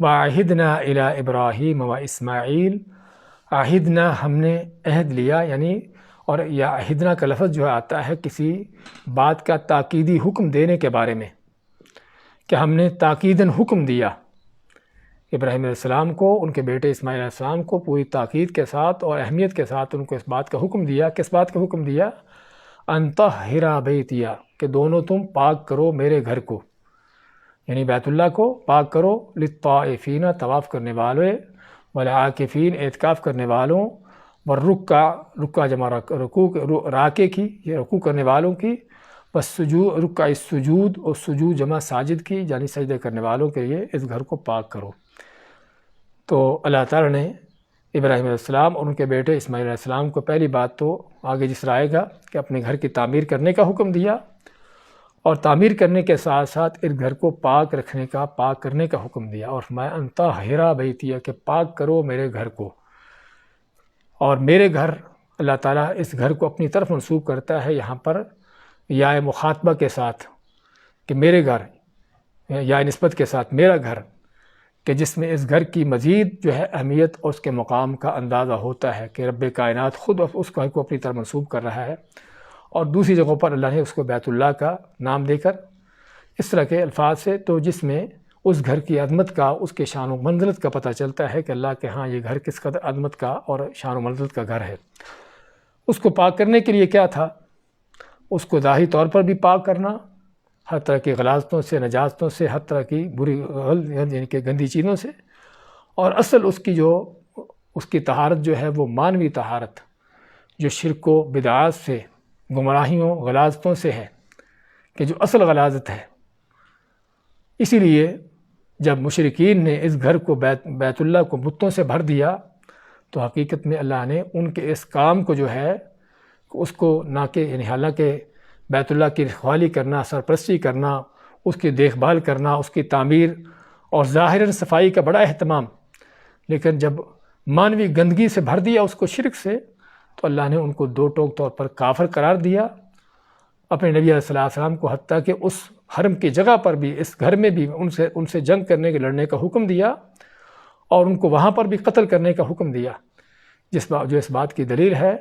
وعہدنا الی ابراہیم و اسماعیل، عہدنا ہم نے عہد لیا، یعنی اور یا عہدنا کا لفظ جو آتا ہے کسی بات کا تاکیدی حکم دینے کے بارے میں، کہ ہم نے تاکیداً حکم دیا ابراہیم علیہ السلام کو، ان کے بیٹے اسماعیل علیہ السلام کو پوری تاکید کے ساتھ اور اہمیت کے ساتھ ان کو اس بات کا حکم دیا۔ کس بات کا حکم دیا؟ ان طہر بیتی، کہ دونوں تم پاک کرو میرے گھر کو، یعنی بیت اللہ کو پاک کرو، للطائفین طواف کرنے والے، والعاکفین اعتکاف کرنے والوں، رکع جمع رکوع راکع کی، یہ رکوع کرنے والوں کی، بس رکع السجود، اور سجود جمع ساجد کی، یعنی سجدے کرنے والوں کے لیے اس گھر کو پاک کرو۔ تو اللہ تعالیٰ نے ابراہیم علیہ السلام اور ان کے بیٹے اسماعیل علیہ السلام کو پہلی بات تو آگے جس طرح آئے گا کہ اپنے گھر کی تعمیر کرنے کا حکم دیا، اور تعمیر کرنے کے ساتھ ساتھ اس گھر کو پاک رکھنے کا، پاک کرنے کا حکم دیا، اور فرمایا ان طہر بیتی، کہ پاک کرو میرے گھر کو۔ اور میرے گھر، اللہ تعالیٰ اس گھر کو اپنی طرف منسوب کرتا ہے یہاں پر یا مخاطبہ کے ساتھ، کہ میرے گھر، یا نسبت کے ساتھ میرا گھر، کہ جس میں اس گھر کی مزید جو ہے اہمیت اور اس کے مقام کا اندازہ ہوتا ہے کہ رب کائنات خود اس گھر کو اپنی طرف منسوب کر رہا ہے، اور دوسری جگہوں پر اللہ نے اس کو بیت اللہ کا نام دے کر اس طرح کے الفاظ سے، تو جس میں اس گھر کی عظمت کا، اس کے شان و منزلت کا پتہ چلتا ہے کہ اللہ کے ہاں یہ گھر کس قدر عظمت کا اور شان و منزلت کا گھر ہے۔ اس کو پاک کرنے کے لیے کیا تھا؟ اس کو ظاہری طور پر بھی پاک کرنا، ہر طرح کی غلاظتوں سے، نجاستوں سے، ہر طرح کی بری یعنی کہ گندی چیزوں سے، اور اصل اس کی طہارت جو ہے وہ معنوی طہارت، جو شرک و بدعات سے، گمراہیوں، غلاظتوں سے ہے، کہ جو اصل غلاظت ہے۔ اسی لیے جب مشرکین نے اس گھر کو بیت اللہ کو بتوں سے بھر دیا، تو حقیقت میں اللہ نے ان کے اس کام کو جو ہے اس کو نہ کہ یعنی حالانکہ بیت اللہ کی رکھوالی کرنا، سرپرستی کرنا، اس کی دیکھ بھال کرنا، اس کی تعمیر اور ظاہراً صفائی کا بڑا اہتمام، لیکن جب معنوی گندگی سے بھر دیا اس کو شرک سے، تو اللہ نے ان کو دو ٹوک طور پر کافر قرار دیا، اپنے نبی علیہ السلام کو، حتیٰ کہ اس حرم کی جگہ پر بھی، اس گھر میں بھی ان سے جنگ کرنے کے، لڑنے کا حکم دیا، اور ان کو وہاں پر بھی قتل کرنے کا حکم دیا، جو اس بات کی دلیل ہے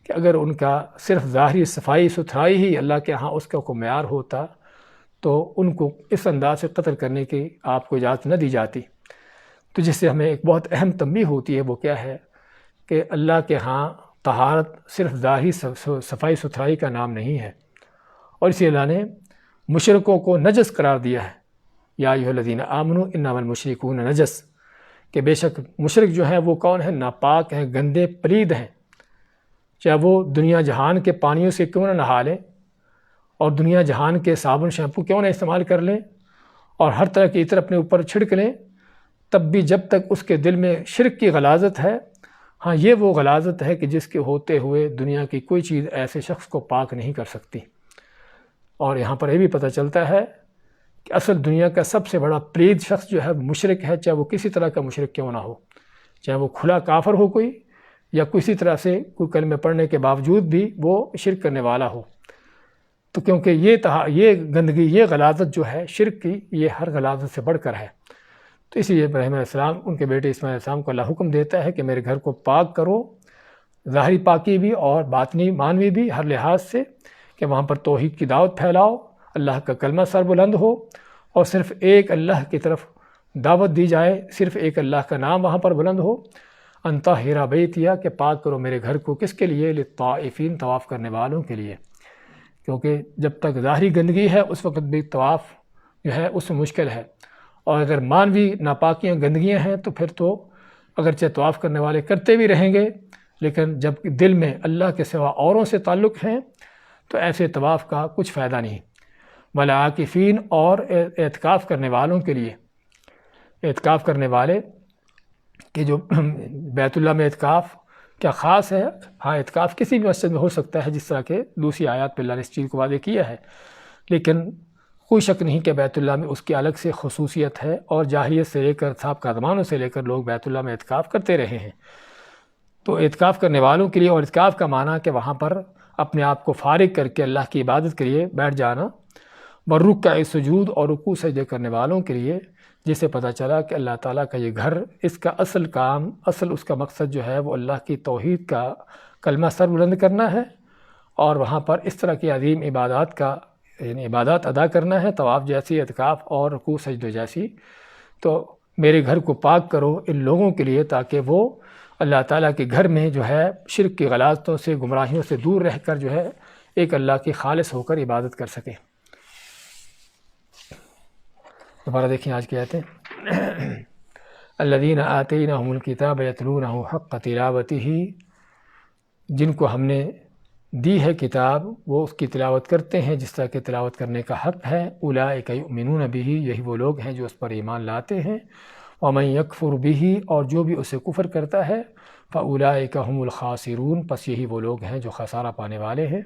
کہ اگر ان کا صرف ظاہری صفائی ستھرائی ہی اللہ کے ہاں اس کا کوئی معیار ہوتا تو ان کو اس انداز سے قتل کرنے کی آپ کو اجازت نہ دی جاتی۔ تو جس سے ہمیں ایک بہت اہم تنبیہ ہوتی ہے، وہ کیا ہے کہ اللہ کے ہاں طہارت صرف ظاہری صفائی ستھرائی کا نام نہیں ہے، اور اسی اللہ نے مشرکوں کو نجس قرار دیا ہے، یا ایھا الذین آمنوا انما المشرکون نجس، کہ بے شک مشرک جو ہیں وہ کون ہیں؟ ناپاک ہیں، گندے پلید ہیں، چاہے وہ دنیا جہان کے پانیوں سے کیوں نہ نہا لیں، اور دنیا جہان کے صابن شیمپو کیوں نہ استعمال کر لیں، اور ہر طرح کی عطر اپنے اوپر چھڑک لیں، تب بھی جب تک اس کے دل میں شرک کی غلاظت ہے، ہاں یہ وہ غلاظت ہے کہ جس کے ہوتے ہوئے دنیا کی کوئی چیز ایسے شخص کو پاک نہیں کر سکتی۔ اور یہاں پر یہ بھی پتہ چلتا ہے کہ اصل دنیا کا سب سے بڑا پلید شخص جو ہے مشرک ہے، چاہے وہ کسی طرح کا مشرک کیوں نہ ہو، چاہے وہ کھلا کافر ہو کوئی، یا کسی طرح سے کوئی کلمہ پڑھنے کے باوجود بھی وہ شرک کرنے والا ہو۔ تو کیونکہ یہ گندگی، یہ غلاظت جو ہے شرک کی، یہ ہر غلاظت سے بڑھ کر ہے، تو اس لیے ابراہیم علیہ السلام، ان کے بیٹے اسماعیل علیہ السلام کو اللہ حکم دیتا ہے کہ میرے گھر کو پاک کرو، ظاہری پاکی بھی اور باطنی معنوی بھی، ہر لحاظ سے، کہ وہاں پر توحید کی دعوت پھیلاؤ، اللہ کا کلمہ سر بلند ہو، اور صرف ایک اللہ کی طرف دعوت دی جائے، صرف ایک اللہ کا نام وہاں پر بلند ہو۔ ان طہر بیتی، کہ پاک کرو میرے گھر کو، کس کے لیے؟ للطائفین، طواف کرنے والوں کے لیے، کیونکہ جب تک ظاہری گندگی ہے اس وقت بھی طواف جو ہے اس میں مشکل ہے۔ اور اگر مانوی ناپاکیاں گندگیاں ہیں تو پھر تو اگرچہ طواف کرنے والے کرتے بھی رہیں گے، لیکن جب دل میں اللہ کے سوا اوروں سے تعلق ہیں تو ایسے طواف کا کچھ فائدہ نہیں۔ والعاکفین، اور اعتکاف کرنے والوں کے لیے، اعتکاف کرنے والے کہ جو بیت اللہ میں اعتکاف کیا خاص ہے؟ ہاں، اعتکاف کسی بھی مسجد میں ہو سکتا ہے، جس طرح کہ دوسری آیات پہ اللہ نے اس چیز کو واضح کیا ہے، لیکن کوئی شک نہیں کہ بیت اللہ میں اس کی الگ سے خصوصیت ہے، اور جاہلیت سے لے کر سابقہ زمانوں سے لے کر لوگ بیت اللہ میں اعتکاف کرتے رہے ہیں۔ تو اعتکاف کرنے والوں کے لیے، اور اعتکاف کا معنی کہ وہاں پر اپنے آپ کو فارغ کر کے اللہ کی عبادت کے لیے بیٹھ جانا، والرکع سجود، اور رکوع سجدے کرنے والوں کے لیے، جسے پتہ چلا کہ اللہ تعالیٰ کا یہ گھر، اس کا اصل کام، اس کا مقصد جو ہے وہ اللہ کی توحید کا کلمہ سر بلند کرنا ہے، اور وہاں پر اس طرح کی عظیم عبادات کا یعنی عبادات ادا کرنا ہے، طواف جیسی، اعتکاف اور رکوع سجدے جیسی۔ تو میرے گھر کو پاک کرو ان لوگوں کے لیے، تاکہ وہ اللہ تعالیٰ کے گھر میں جو ہے شرک کی غلاظتوں سے، گمراہیوں سے دور رہ کر جو ہے ایک اللہ کی خالص ہو کر عبادت کر سکیں۔ دوبارہ دیکھیں آج کی آیتیں۔ الذین آتیناہم الکتاب یتلونہ حق تلاوتہ، جن کو ہم نے دی ہے کتاب وہ اس کی تلاوت کرتے ہیں جس طرح کہ تلاوت کرنے کا حق ہے۔ اولئک یؤمنون بہ، یہی وہ لوگ ہیں جو اس پر ایمان لاتے ہیں۔ ومن یکفر بہ، اور جو بھی اسے کفر کرتا ہے، فاولئک هم الخاسرون، پس یہی وہ لوگ ہیں جو خسارہ پانے والے ہیں۔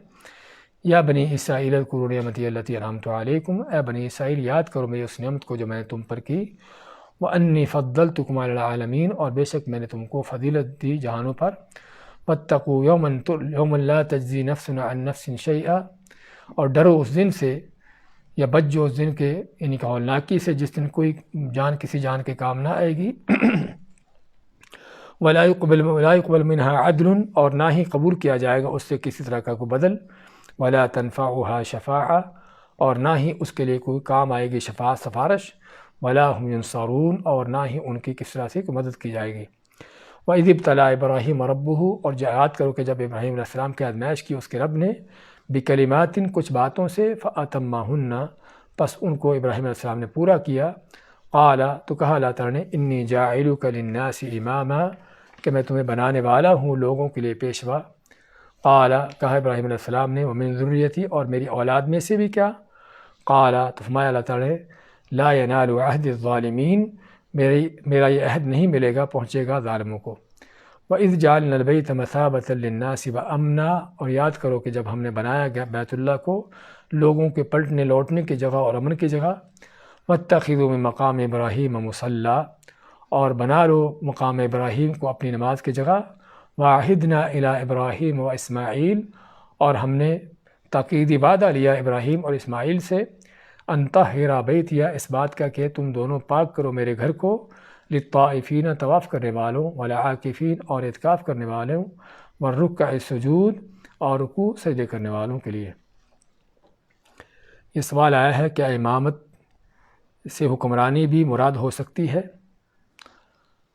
یا بنی اسرائیل اذکروا نعمتی التی انعمت علیکم، اے بنی اسرائیل یاد کرو میری اس نعمت کو جو میں نے تم پر کی۔ وانی فضلتکم علی العالمین، اور بے شک میں نے تم کو فضیلت دی جہانوں پر۔ واتقوا یوما لا تجزی نفس عن نفس شیئا، اور ڈرو اس دن سے، یا بچ جو اس دن کے یعنی کہ ہولناکی سے، جس دن کوئی جان کسی جان کے کام نہ آئے گی۔ ولا يقبل منها عدل، اور نہ ہی قبول کیا جائے گا اس سے کسی طرح کا کوئی بدل۔ ولا تنفعها شفاعہ، اور نہ ہی اس کے لیے کوئی کام آئے گی شفاعت، سفارش۔ ولا هم ينصرون، اور نہ ہی ان کی کس طرح سے کوئی مدد کی جائے گی۔ وَإِذِ ابْتَلَىٰ إِبْرَاهِيمَ رَبُّهُ، اور یاد کرو کہ جب ابراہیم علیہ السلام کی آزمائش کی اس کے رب نے، بکلمات، کچھ باتوں سے، فَأَتَمَّهُنَّ، پس ان کو ابراہیم علیہ السلام نے پورا کیا۔ قال، تو کہا اللہ تعالیٰ نے، انی جاعلک للناس اماما، کہ میں تمہیں بنانے والا ہوں لوگوں کے لیے پیشوا۔ قال، کہا ابراہیم علیہ السلام نے، ومن ذریتی، اور میری اولاد میں سے بھی کیا؟ قال، تو فرمایا اللہ تعالیٰ نے، لا ینال عہد الظالمین، میرا یہ عہد نہیں ملے گا، پہنچے گا ظالموں کو۔ وَإِذْ جَعَلْنَا الْبَيْتَ مَثَابَةً لِلنَّاسِ وَأَمْنًا، اور یاد کرو کہ جب ہم نے بنایا گیا بیت اللہ کو لوگوں کے پلٹنے لوٹنے کی جگہ اور امن کی جگہ۔ وَاتَّخِذُوا مِن مَقَامِ إِبْرَاهِيمَ مُصَلًّى، اور بنا لو مقام ابراہیم کو اپنی نماز کی جگہ۔ وَعَهِدْنَا إِلَىٰ إِبْرَاهِيمَ وَإِسْمَاعِيلَ، اور ہم نے تاکیدی وعدہ لیا ابراہیم اور اسماعیل سے، ان طہر بیتی، اس بات کا کہ تم دونوں پاک کرو میرے گھر کو، للطائفین، طواف کرنے والوں، والعاکفین، اور اعتکاف کرنے والوں، والرکع السجود، اور رکوع سجدے کرنے والوں کے لیے۔ یہ سوال آیا ہے کیا امامت سے حکمرانی بھی مراد ہو سکتی ہے؟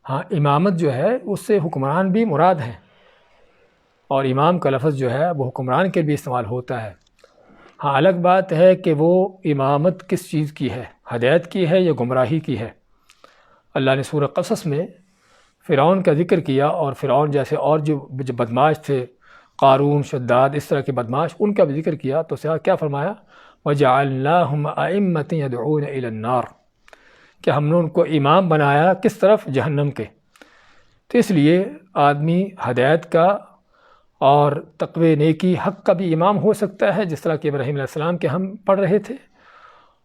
ہاں، امامت جو ہے اس سے حکمران بھی مراد ہیں، اور امام کا لفظ جو ہے وہ حکمران کے بھی استعمال ہوتا ہے۔ ہاں، الگ بات ہے کہ وہ امامت کس چیز کی ہے، ہدایت کی ہے یا گمراہی کی ہے۔ اللہ نے سورہ قصص میں فرعون کا ذکر کیا، اور فرعون جیسے اور جو بدماش تھے، قارون، شداد، اس طرح کے بدماش، ان کا بھی ذکر کیا، تو کیا فرمایا؟ وَجَعَلْنَاهُمْ أَئِمَّةً يَدْعُونَ إِلَى النَّارِ، کہ ہم نے ان کو امام بنایا، کس طرف؟ جہنم کے۔ تو اس لیے آدمی ہدایت کا اور تقوی نیکی حق کا بھی امام ہو سکتا ہے، جس طرح کہ ابراہیم علیہ السلام کے ہم پڑھ رہے تھے،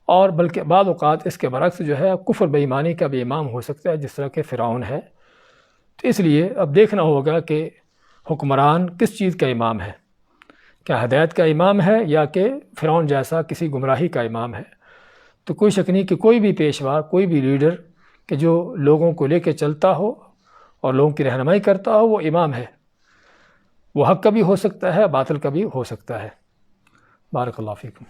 اور بلکہ بعض اوقات اس کے برعکس جو ہے کفر بے ایمانی کا بھی امام ہو سکتا ہے، جس طرح کہ فرعون ہے۔ تو اس لیے اب دیکھنا ہوگا کہ حکمران کس چیز کا امام ہے، کیا ہدایت کا امام ہے یا کہ فرعون جیسا کسی گمراہی کا امام ہے۔ تو کوئی شک نہیں کہ کوئی بھی پیشوا، کوئی بھی لیڈر کہ جو لوگوں کو لے کے چلتا ہو اور لوگوں کی رہنمائی کرتا ہو، وہ امام ہے۔ وہ حق کا بھی ہو سکتا ہے، باطل کا بھی ہو سکتا ہے۔ بارک اللہ فیکم۔